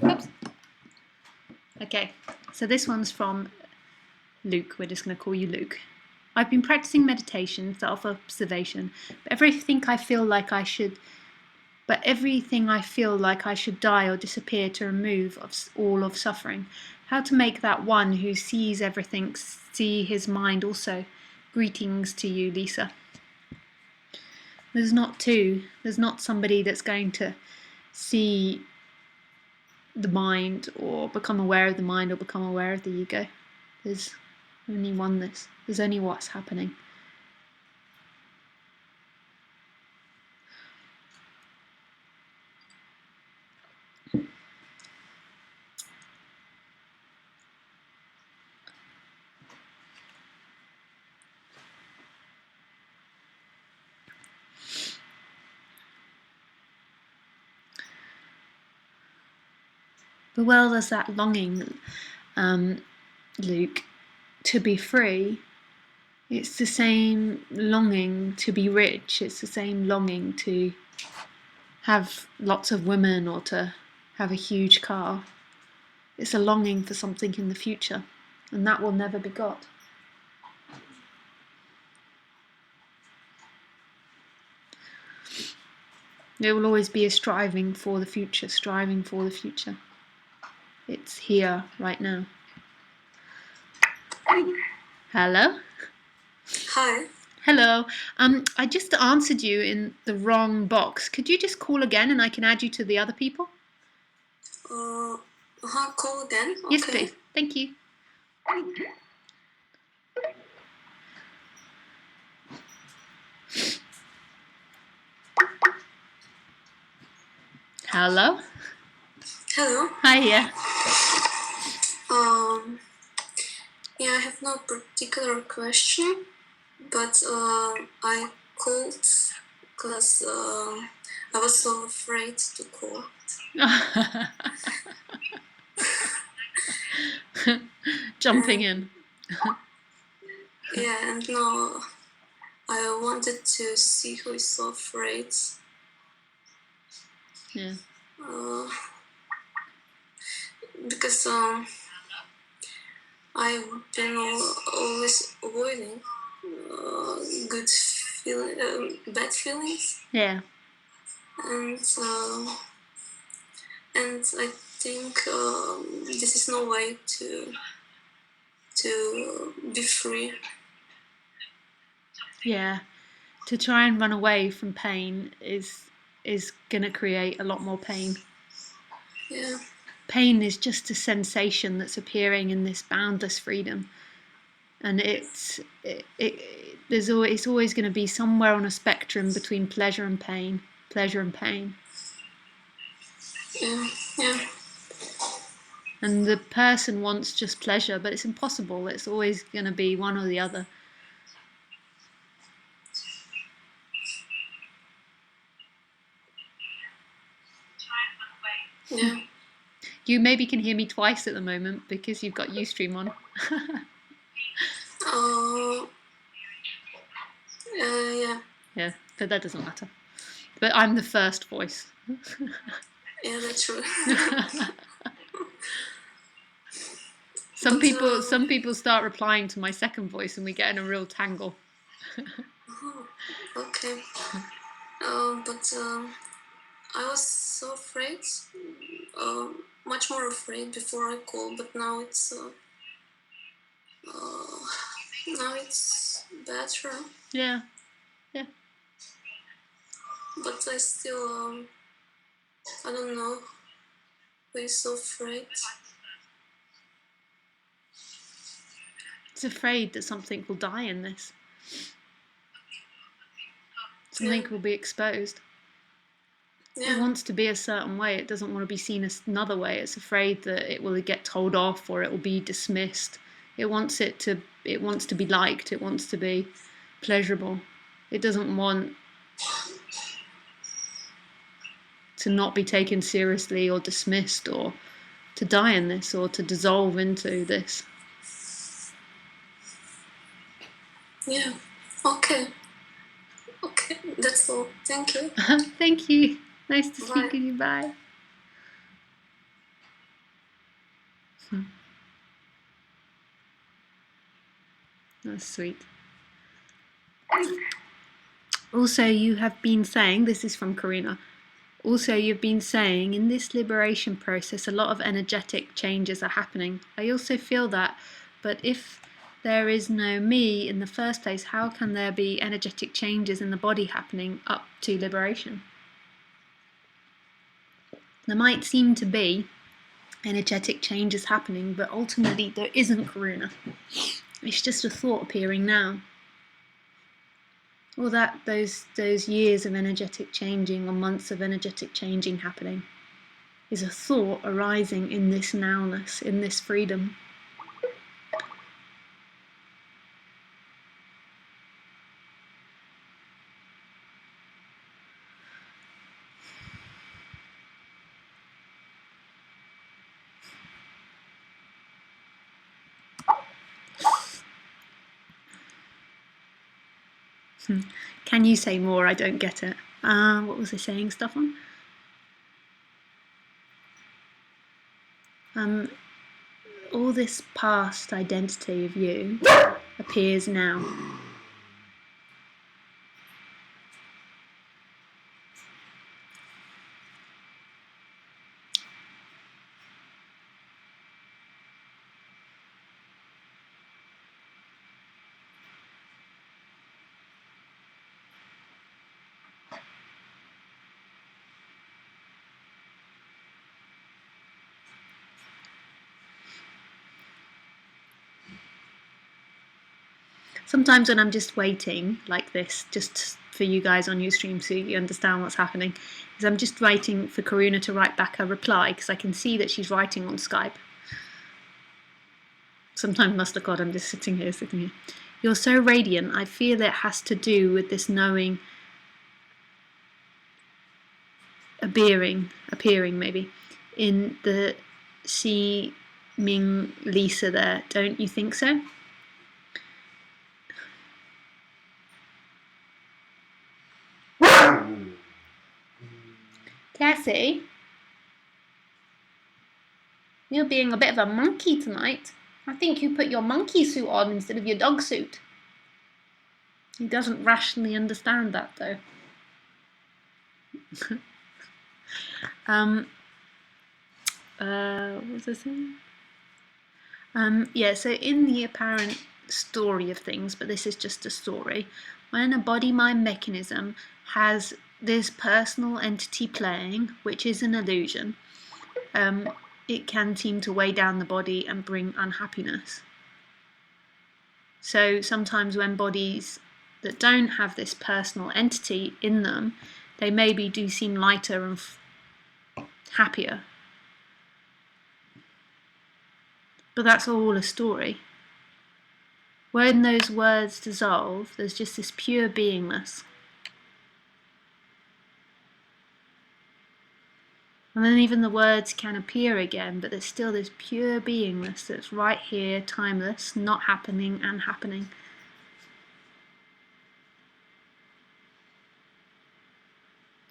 Oops. Okay, so this one's from Luke. We're just going to call you Luke. I've been practicing meditation, self-observation, but everything I feel like I should die or disappear to remove all of suffering. How to make that one who sees everything see his mind also. Greetings to you, Lisa. There's not two. There's not somebody that's going to see the mind or become aware of the mind or become aware of the ego. There's only oneness. There's only what's happening. But well, there's that longing, Luke, to be free. It's the same longing to be rich. It's the same longing to have lots of women or to have a huge car. It's a longing for something in the future, and that will never be got. There will always be a striving for the future, striving for the future. It's here, right now. Hello? Hi. Hello. I just answered you in the wrong box. Could you just call again and I can add you to the other people? Call again? Yes, Okay. please. Thank you. Hello? Hello. Hi, yeah. Yeah, I have no particular question, but I called because I was so afraid to call. Jumping in. Yeah, and now I wanted to see who is so afraid. Yeah. Because I've been always avoiding bad feelings. Yeah. And I think this is no way to be free. Yeah. To try and run away from pain is going to create a lot more pain. Yeah. pain is just a sensation that's appearing in this boundless freedom, and it's always going to be somewhere on a spectrum between pleasure and pain. Yeah. And the person wants just pleasure, but it's impossible. It's always going to be one or the other. Yeah. You maybe can hear me twice at the moment because you've got Ustream on. Yeah. Yeah, but that doesn't matter. But I'm the first voice. Yeah, that's true. Some people start replying to my second voice, and we get in a real tangle. Okay. But I was so afraid, much more afraid before I called, but now it's better. Yeah. But I still, I don't know, we're so afraid. It's afraid that something will die in this. Something will be exposed. Yeah. It wants to be a certain way. It doesn't want to be seen as another way. It's afraid that it will get told off or it will be dismissed. It wants to be liked. It wants to be pleasurable. It doesn't want to not be taken seriously or dismissed or to die in this or to dissolve into this. Yeah. Okay. That's all. Thank you. Thank you. Nice to Bye. speak with you. Bye. That's sweet. Also, you have been saying, this is from Karina, also you've been saying in this liberation process a lot of energetic changes are happening. I also feel that, but if there is no me in the first place, how can there be energetic changes in the body happening up to liberation? There might seem to be energetic changes happening, but ultimately there isn't, Karuna. It's just a thought appearing now. Or that those years of energetic changing or months of energetic changing happening is a thought arising in this nowness, in this freedom. Can you say more? I don't get it. What was I saying, Stefan? All this past identity of you appears now. Sometimes when I'm just waiting like this, just for you guys on Ustream so you understand what's happening, is I'm just waiting for Karuna to write back a reply because I can see that she's writing on Skype. Sometimes, Master God, I'm just sitting here. You're so radiant. I feel it has to do with this knowing appearing maybe, in the Si Ming Lisa there. Don't you think so? Cassie, you're being a bit of a monkey tonight. I think you put your monkey suit on instead of your dog suit. He doesn't rationally understand that, though. What was I saying? Yeah, so in the apparent story of things, but this is just a story, when a body-mind mechanism has this personal entity playing, which is an illusion, it can seem to weigh down the body and bring unhappiness. So sometimes when bodies that don't have this personal entity in them, they maybe do seem lighter and happier. But that's all a story. When those words dissolve, there's just this pure beingness. And then even the words can appear again, but there's still this pure beingness that's right here, timeless, not happening and happening.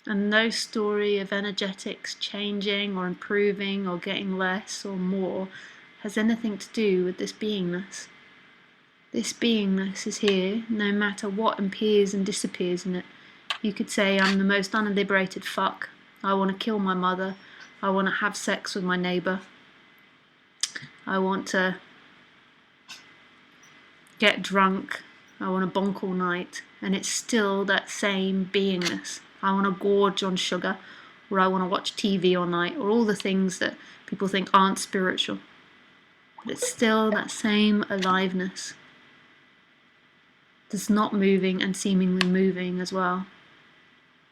And no story of energetics changing or improving or getting less or more has anything to do with this beingness. This beingness is here no matter what appears and disappears in it. You could say, I'm the most unliberated fuck. I want to kill my mother. I want to have sex with my neighbour. I want to get drunk. I want to bonk all night. And it's still that same beingness. I want to gorge on sugar, or I want to watch TV all night, or all the things that people think aren't spiritual. But it's still that same aliveness that's not moving and seemingly moving as well.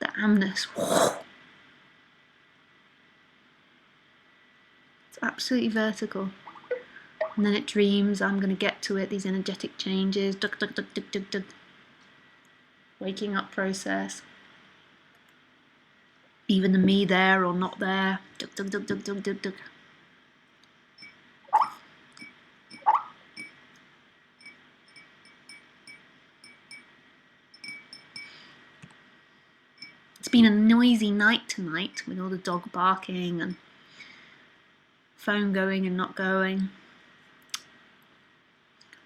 The amness. It's absolutely vertical. And then it dreams, I'm going to get to it, these energetic changes, duk, duk, duk, duk, duk, duk. Waking up process. Even the me there or not there, duk, duk, duk, duk, duk, duk, duk. It's been a noisy night tonight with all the dog barking and phone going and not going.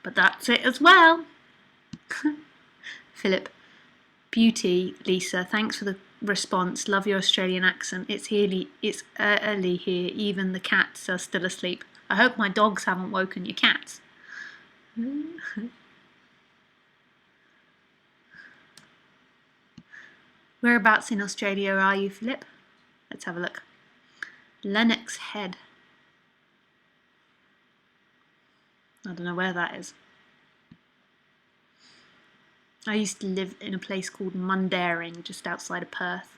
But that's it as well. Philip. Beauty, Lisa. Thanks for the response. Love your Australian accent. It's early here. Even the cats are still asleep. I hope my dogs haven't woken your cats. Whereabouts in Australia are you, Philip? Let's have a look. Lennox Head. I don't know where that is. I used to live in a place called Mundaring, just outside of Perth.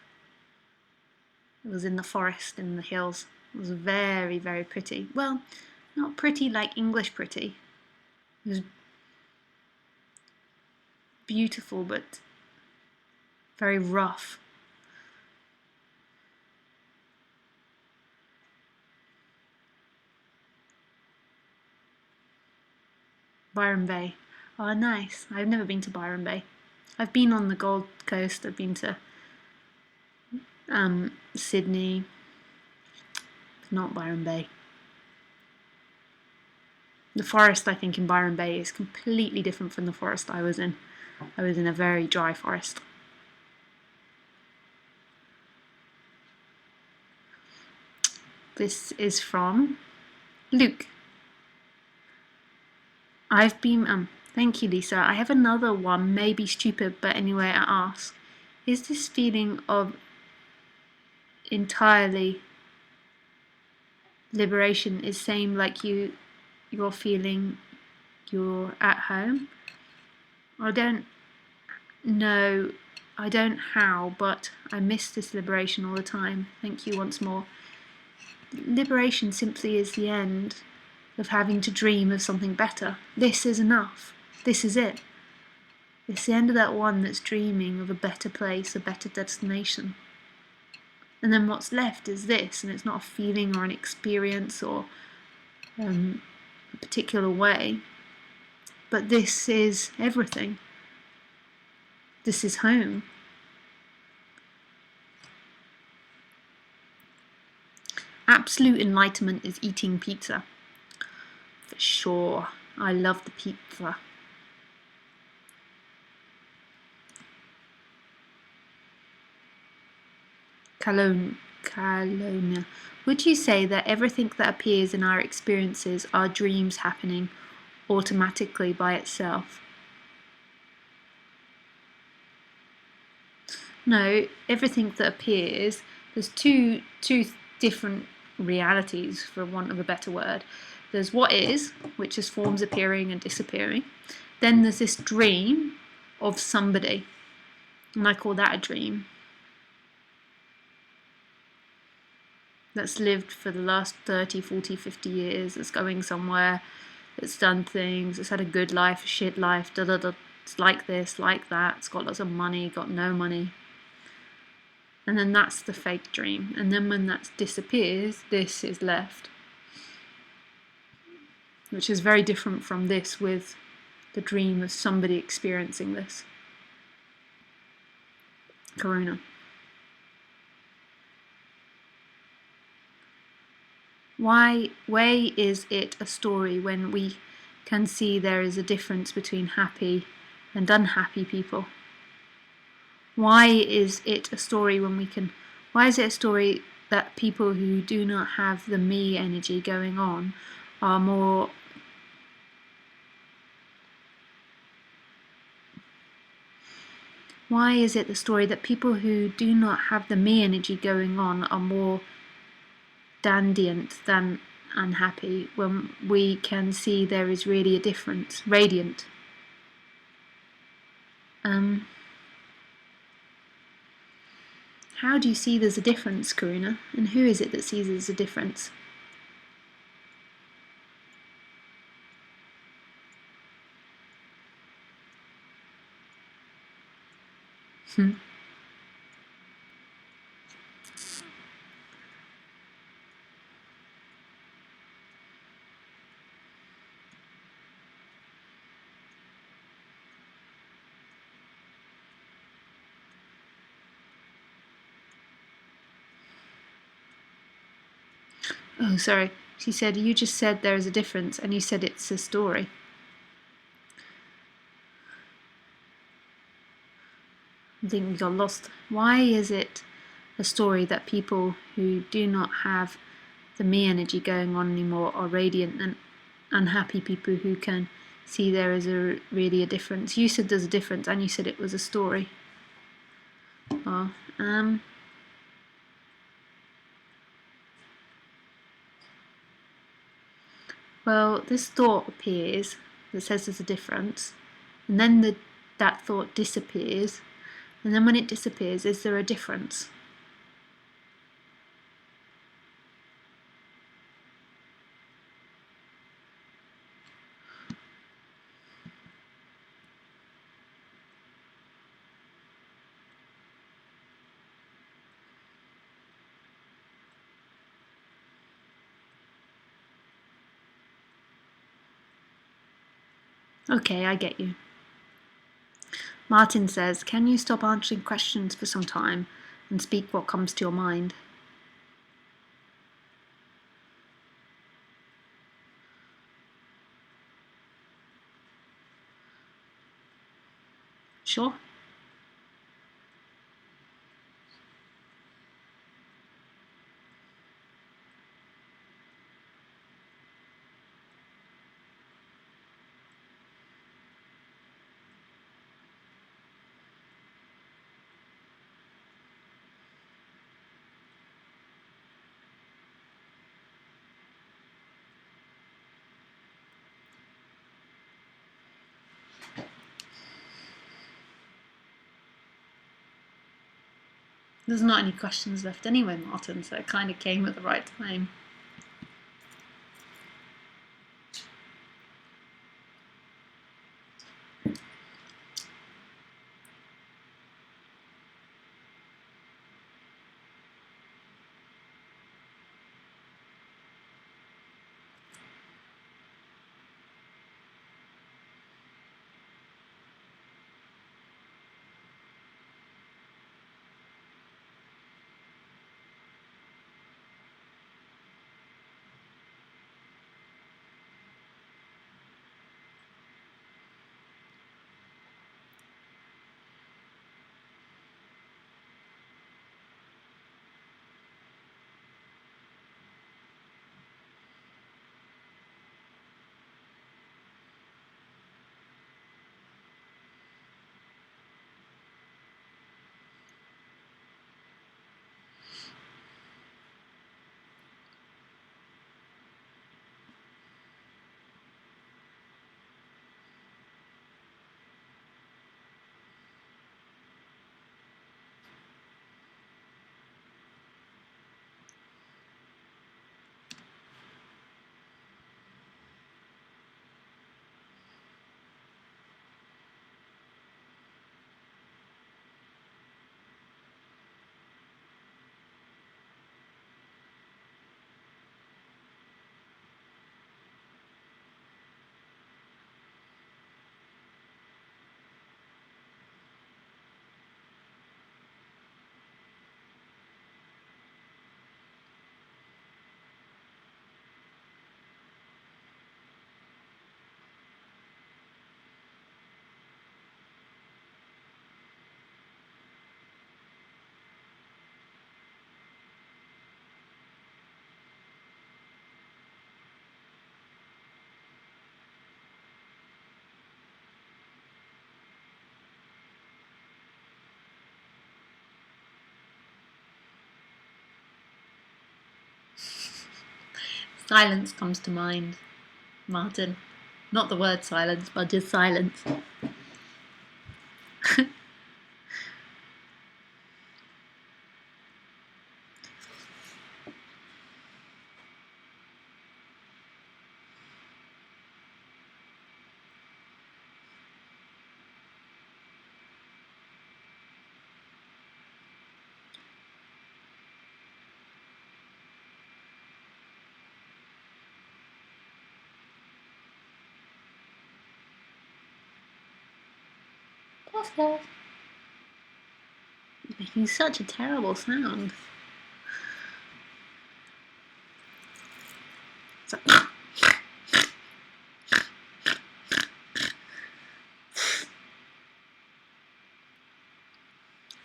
It was in the forest, in the hills. It was very, very pretty. Well, not pretty like English pretty. It was beautiful, but very rough. Byron Bay. Oh, nice. I've never been to Byron Bay. I've been on the Gold Coast. I've been to Sydney, not Byron Bay. The forest, I think, in Byron Bay is completely different from the forest I was in. I was in a very dry forest. This is from Luke. I've been, thank you, Lisa. I have another one, maybe stupid, but anyway, I ask. Is this feeling of entirely liberation is same like you're feeling you're at home? I don't know, I don't how, but I miss this liberation all the time. Thank you once more. Liberation simply is the end of having to dream of something better. This is enough. This is it. It's the end of that one that's dreaming of a better place, a better destination. And then what's left is this, and it's not a feeling or an experience or a particular way, but this is everything. This is home. Absolute enlightenment is eating pizza. For sure. I love the pizza. Calonia. Would you say that everything that appears in our experiences are dreams happening automatically by itself? No, everything that appears, there's two different realities, for want of a better word. There's what is, which is forms appearing and disappearing. Then there's this dream of somebody, and I call that a dream, that's lived for the last 30, 40, 50 years, that's going somewhere, that's done things, it's had a good life, a shit life, it's like this, like that, it's got lots of money, got no money. And then that's the fake dream. And then when that disappears, this is left. Which is very different from this, with the dream of somebody experiencing this. Karuna. Why is it a story when we can see there is a difference between happy and unhappy people? Why is it a story when we can... Why is it a story that people who do not have the me energy going on are more... Why is it the story that people who do not have the me energy going on are more dandient than unhappy, when we can see there is really a difference? Radiant. How do you see there's a difference, Karuna? And who is it that sees there's a difference? Oh, sorry. She said, you just said there is a difference, and you said it's a story. I think we got lost. Why is it a story that people who do not have the me energy going on anymore are radiant, and unhappy people who can see there is really a difference? You said there's a difference, and you said it was a story. Oh, well, this thought appears that says there's a difference, and then that thought disappears, and then when it disappears, is there a difference? Okay, I get you. Martin says, can you stop answering questions for some time and speak what comes to your mind? Sure. There's not any questions left anyway, Martin, so it kind of came at the right time. Silence comes to mind, Martin. Not the word silence, but just silence. Oscar. He's making such a terrible sound. So,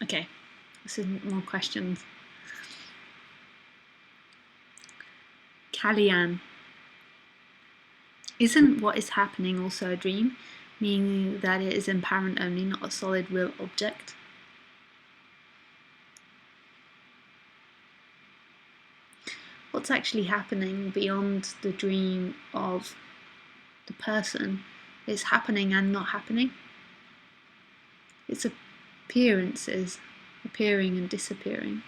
okay, this is more questions. Kalyan. Isn't what is happening also a dream, meaning that it is apparent only, not a solid real object? What's actually happening beyond the dream of the person is happening and not happening. It's appearances, appearing and disappearing.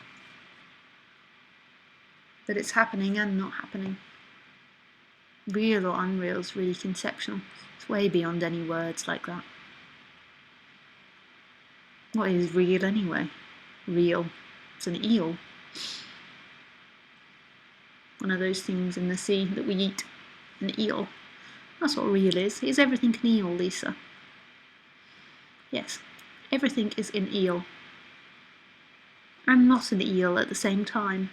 But it's happening and not happening. Real or unreal is really conceptual. It's way beyond any words like that. What is real anyway? Real. It's an eel. One of those things in the sea that we eat. An eel. That's what real is. Is everything an eel, Lisa? Yes. Everything is an eel. And not an eel at the same time.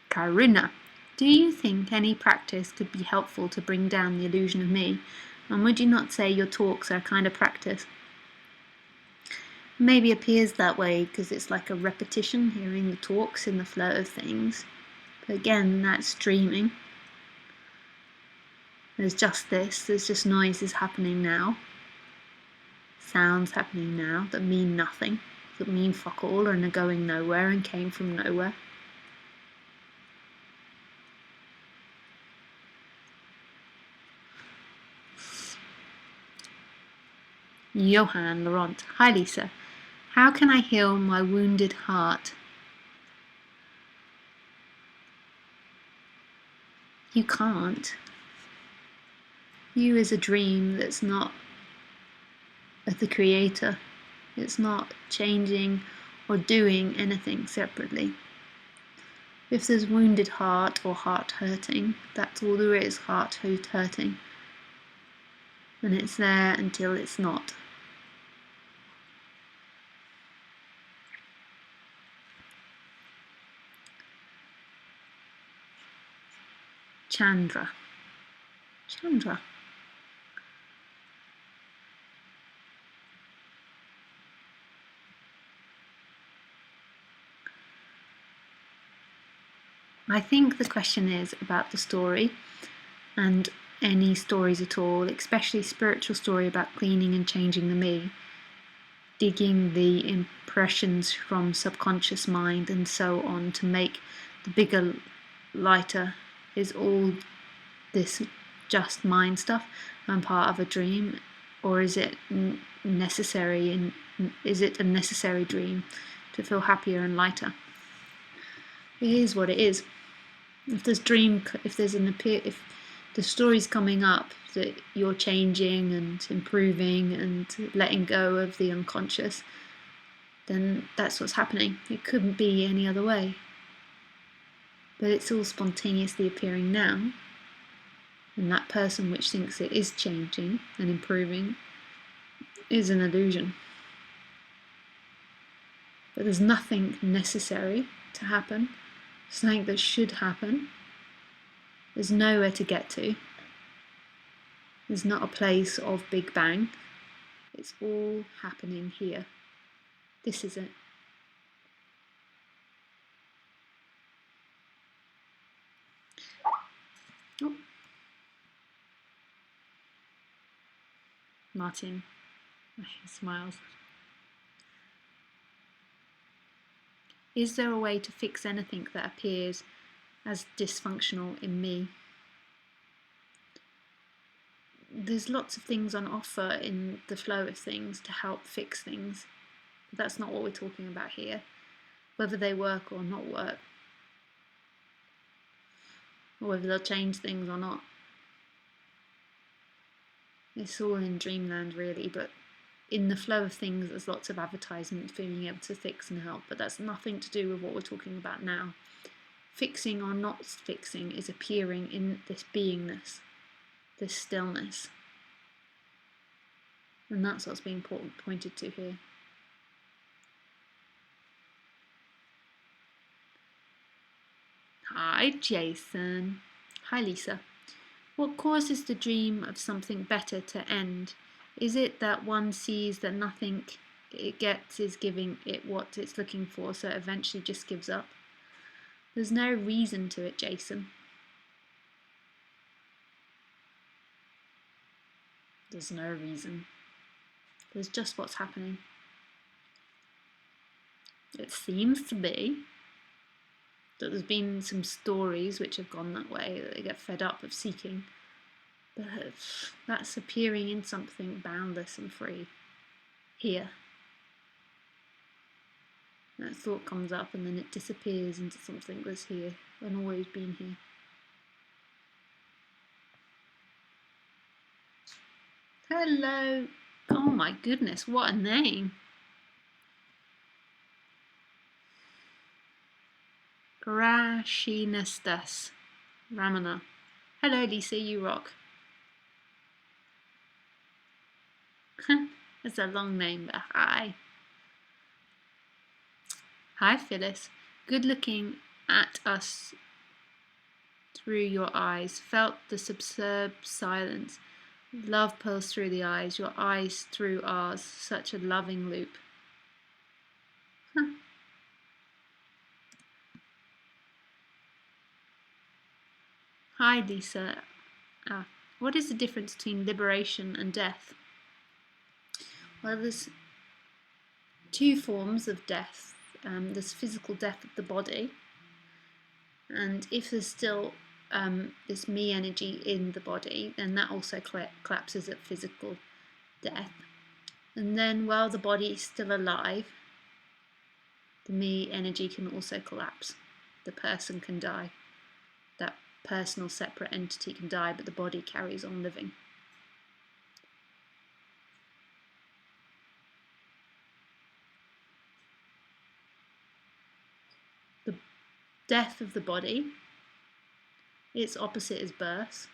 Karuna. Do you think any practice could be helpful to bring down the illusion of me? And would you not say your talks are a kind of practice? Maybe appears that way because it's like a repetition, hearing the talks in the flow of things. But again, that's dreaming. There's just this, there's just noises happening now. Sounds happening now that mean nothing, that mean fuck all and are going nowhere and came from nowhere. Johan Laurent. Hi Lisa. How can I heal my wounded heart? You can't. You is a dream that's not of the creator. It's not changing or doing anything separately. If there's wounded heart or heart hurting, that's all there is, heart hurting. And it's there until it's not. Chandra. I think the question is about the story and any stories at all, especially spiritual story about cleaning and changing the me, digging the impressions from subconscious mind and so on to make the bigger, lighter, is all this just mind stuff and part of a dream, or is it necessary and is it a necessary dream to feel happier and lighter? It is what it is. If there's if the story's coming up that you're changing and improving and letting go of the unconscious, then that's what's happening. It couldn't be any other way. But it's all spontaneously appearing now. And that person which thinks it is changing and improving is an illusion. But there's nothing necessary to happen, something that should happen. There's nowhere to get to. There's not a place of Big Bang. It's all happening here. This is it. Oh. Martin smiles. Is there a way to fix anything that appears as dysfunctional in me? There's lots of things on offer in the flow of things to help fix things. But that's not what we're talking about here. Whether they work or not work, or whether they'll change things or not. It's all in dreamland really, but in the flow of things there's lots of advertisements for being able to fix and help, but that's nothing to do with what we're talking about now. Fixing or not fixing is appearing in this beingness, this stillness. And that's what's being pointed to here. Hi Jason. Hi Lisa. What causes the dream of something better to end? Is it that one sees that nothing it gets is giving it what it's looking for, so it eventually just gives up? There's no reason to it, Jason. There's no reason. There's just what's happening. It seems to be that there's been some stories which have gone that way, that they get fed up of seeking. But that's appearing in something boundless and free. Here. That thought comes up and then it disappears into something that's here and always been here. Hello. Oh my goodness, what a name. Grashinastas Ramana. Hello Lisa, you rock. It's a long name, but hi. Hi Phyllis. Good looking at us through your eyes. Felt the superb silence. Love pulls through the eyes, your eyes through ours. Such a loving loop. Hi Lisa. What is the difference between liberation and death? Well, there's two forms of death. There's physical death of the body, and if there's still this me energy in the body, then that also collapses at physical death. And then while the body is still alive, the me energy can also collapse. The person can die. That personal separate entity can die, but the body carries on living. The death of the body, its opposite is birth.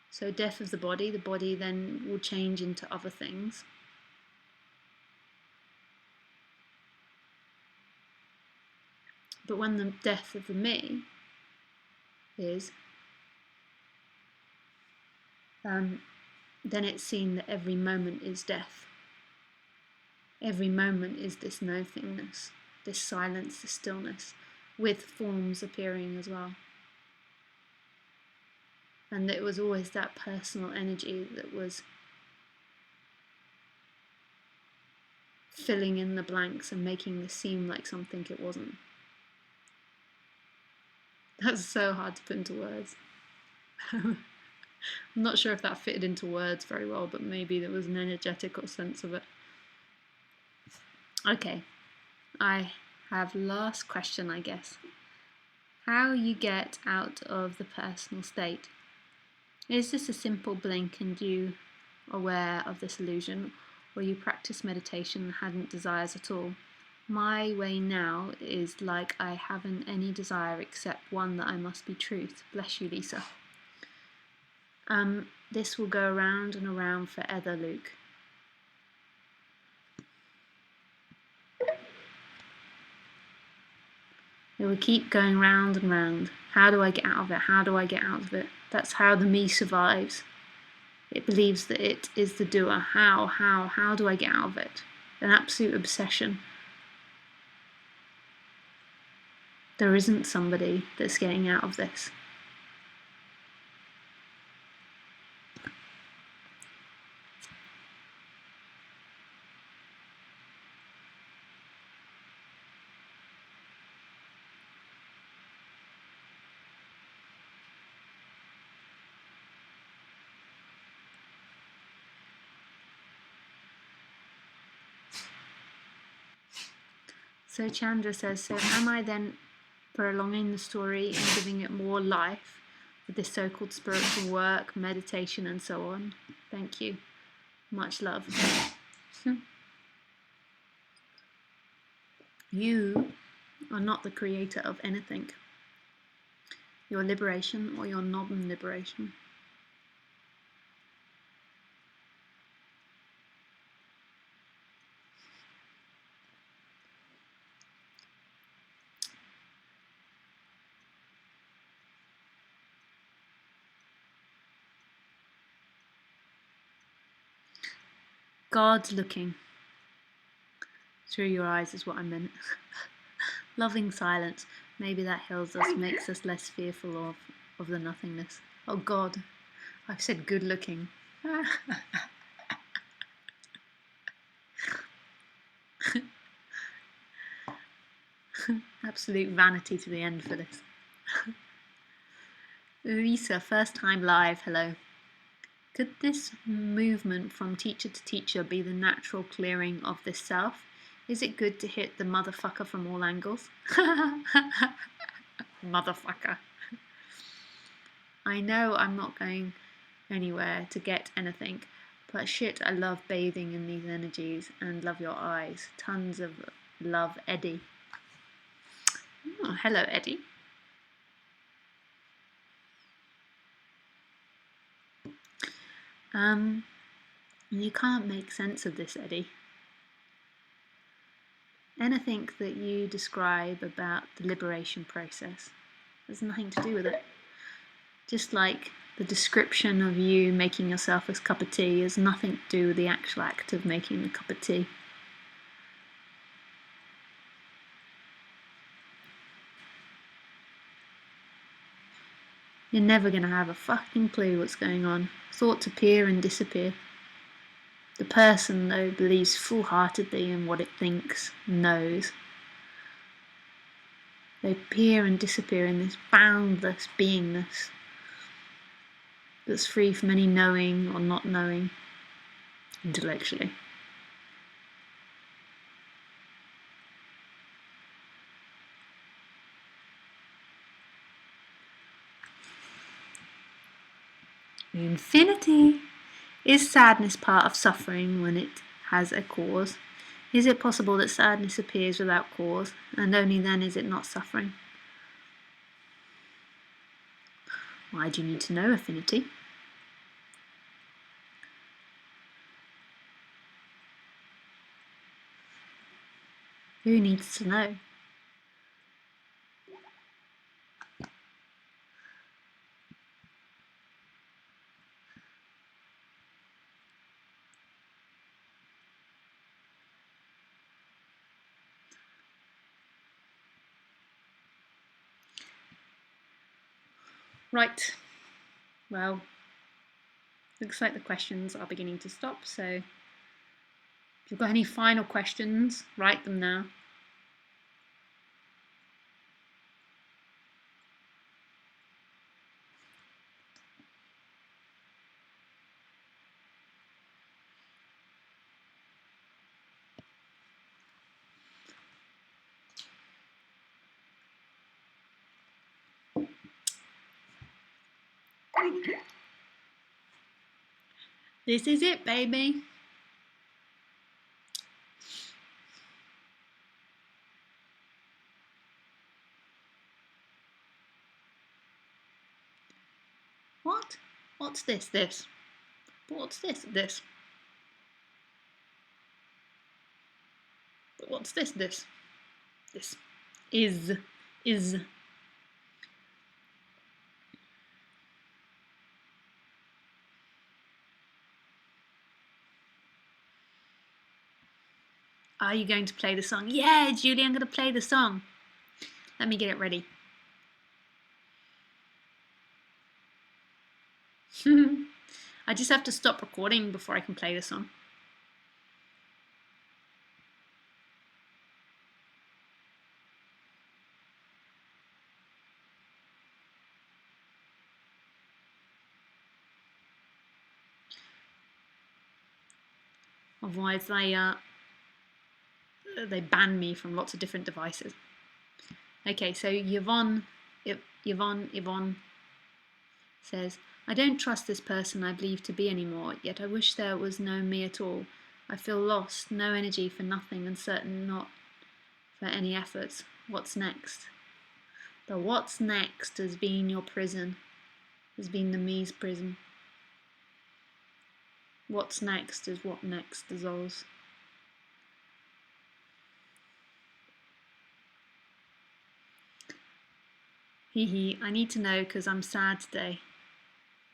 So death of the body then will change into other things. But when the death of the me is, then it's seen that every moment is death. Every moment is this nothingness, this silence, this stillness, with forms appearing as well. And it was always that personal energy that was filling in the blanks and making this seem like something it wasn't. That's so hard to put into words. I'm not sure if that fitted into words very well, but maybe there was an energetical sense of it. Okay, I have last question, I guess. How you get out of the personal state? Is this a simple blink and you aware of this illusion, or you practice meditation and hadn't desires at all? My way now is like I haven't any desire except one that I must be truth. Bless you, Lisa. This will go around and around forever, Luke. It will keep going round and round. How do I get out of it? How do I get out of it? That's how the me survives. It believes that it is the doer. How do I get out of it? An absolute obsession. There isn't somebody that's getting out of this. So Chandra says, so am I then prolonging the story and giving it more life with this so-called spiritual work, meditation, and so on? Thank you. Much love. You are not the creator of anything. Your liberation or your non-liberation. God's looking through your eyes is what I meant. Loving silence. Maybe that heals us, makes us less fearful of the nothingness. Oh God, I've said good looking. Absolute vanity to the end for this. Lisa, first time live, hello. Could this movement from teacher to teacher be the natural clearing of this self? Is it good to hit the motherfucker from all angles? Motherfucker. I know I'm not going anywhere to get anything, but shit, I love bathing in these energies and love your eyes. Tons of love, Eddie. Oh, hello, Eddie. You can't make sense of this, Eddie. Anything that you describe about the liberation process has nothing to do with it. Just like the description of you making yourself a cup of tea has nothing to do with the actual act of making the cup of tea. You're never going to have a fucking clue what's going on. Thoughts appear and disappear. The person, though, believes full-heartedly in what it thinks, knows. They appear and disappear in this boundless beingness that's free from any knowing or not knowing intellectually. Infinity. Is sadness part of suffering when it has a cause? Is it possible that sadness appears without cause, and only then is it not suffering? Why do you need to know, Affinity? Who needs to know? Right. Well, looks like the questions are beginning to stop, so if you've got any final questions, write them now. This is it, baby. What? What's this? This. But what's this? This. But what's this? This. This. Is. Are you going to play the song? Yeah, Julie, I'm going to play the song. Let me get it ready. I just have to stop recording before I can play the song. Otherwise, I they ban me from lots of different devices. Okay, so Yvonne says, I don't trust this person I believe to be anymore, yet I wish there was no me at all. I feel lost, no energy for nothing, and certain not for any efforts. What's next? The what's next has been your prison, has been the me's prison. What's next is what next dissolves. Hee hee, I need to know because I'm sad today.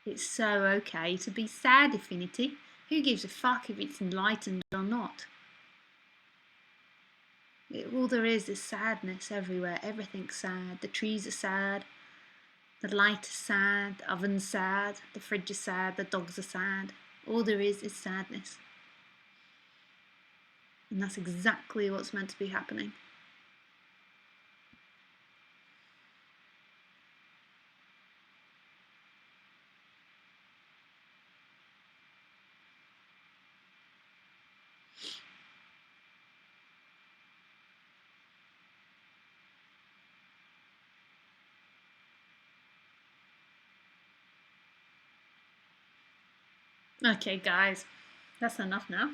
It's so okay to be sad, Affinity. Who gives a fuck if it's enlightened or not? All there is sadness everywhere. Everything's sad. The trees are sad. The light is sad. The oven's sad. The fridge is sad. The dogs are sad. All there is sadness. And that's exactly what's meant to be happening. Okay, guys, that's enough now.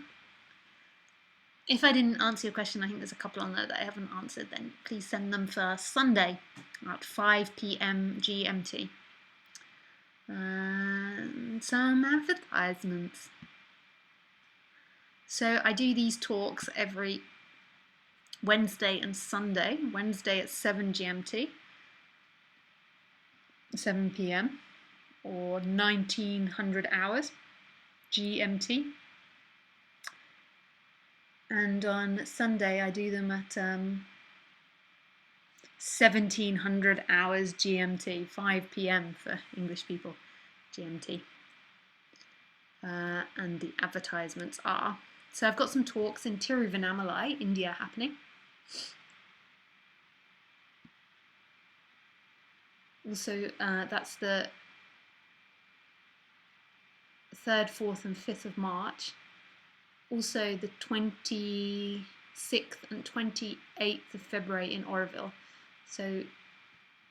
If I didn't answer your question, I think there's a couple on there that I haven't answered, then please send them for Sunday at 5 p.m. GMT. And some advertisements. So I do these talks every Wednesday and Sunday. Wednesday at 7 GMT, 7 p.m. or 1900 hours GMT. And on Sunday I do them at 1700 hours GMT, 5 p.m. for English people GMT. And the advertisements are, so I've got some talks in Tiruvannamalai, India happening. Also, that's the 3rd, 4th and 5th of March. Also the 26th and 28th of February in Oroville. So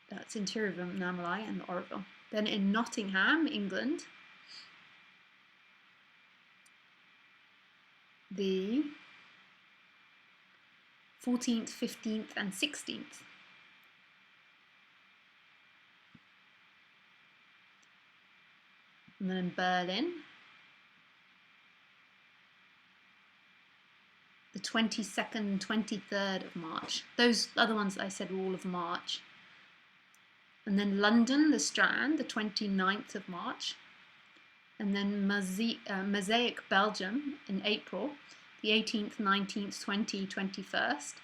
that's in Tiruvannamalai and Oroville. Then in Nottingham, England, the 14th, 15th and 16th. And then in Berlin, the 22nd and 23rd of March. Those other ones I said were all of March. And then London, the Strand, the 29th of March. And then Mosaic, Belgium in April, the 18th, 19th, 20th, 21st.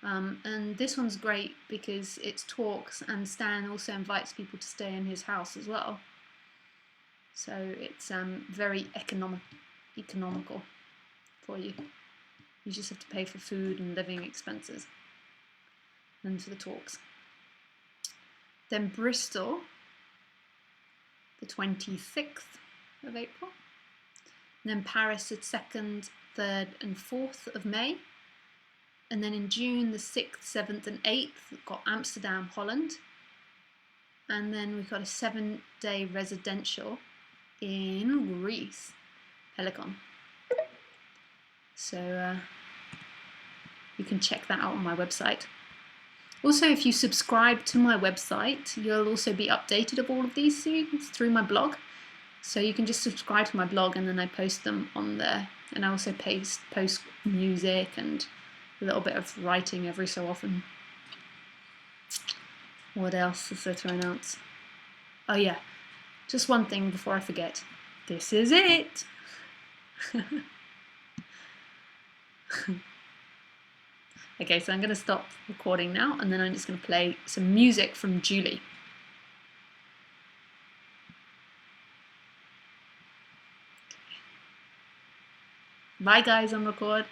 And this one's great because it's talks, and Stan also invites people to stay in his house as well. So it's very economical for you. You just have to pay for food and living expenses and for the talks. Then Bristol, the 26th of April. And then Paris, the 2nd, 3rd and 4th of May. And then in June, the 6th, 7th and 8th, we've got Amsterdam, Holland. And then we've got a 7-day residential in Greece, Helicon. So you can check that out on my website. Also, if you subscribe to my website, you'll also be updated of all of these things through my blog. So you can just subscribe to my blog and then I post them on there. And I also post music and a little bit of writing every so often. What else is there to announce? Oh yeah, just one thing before I forget. This is it! Okay, so I'm going to stop recording now and then I'm just going to play some music from Julie. Bye guys on record.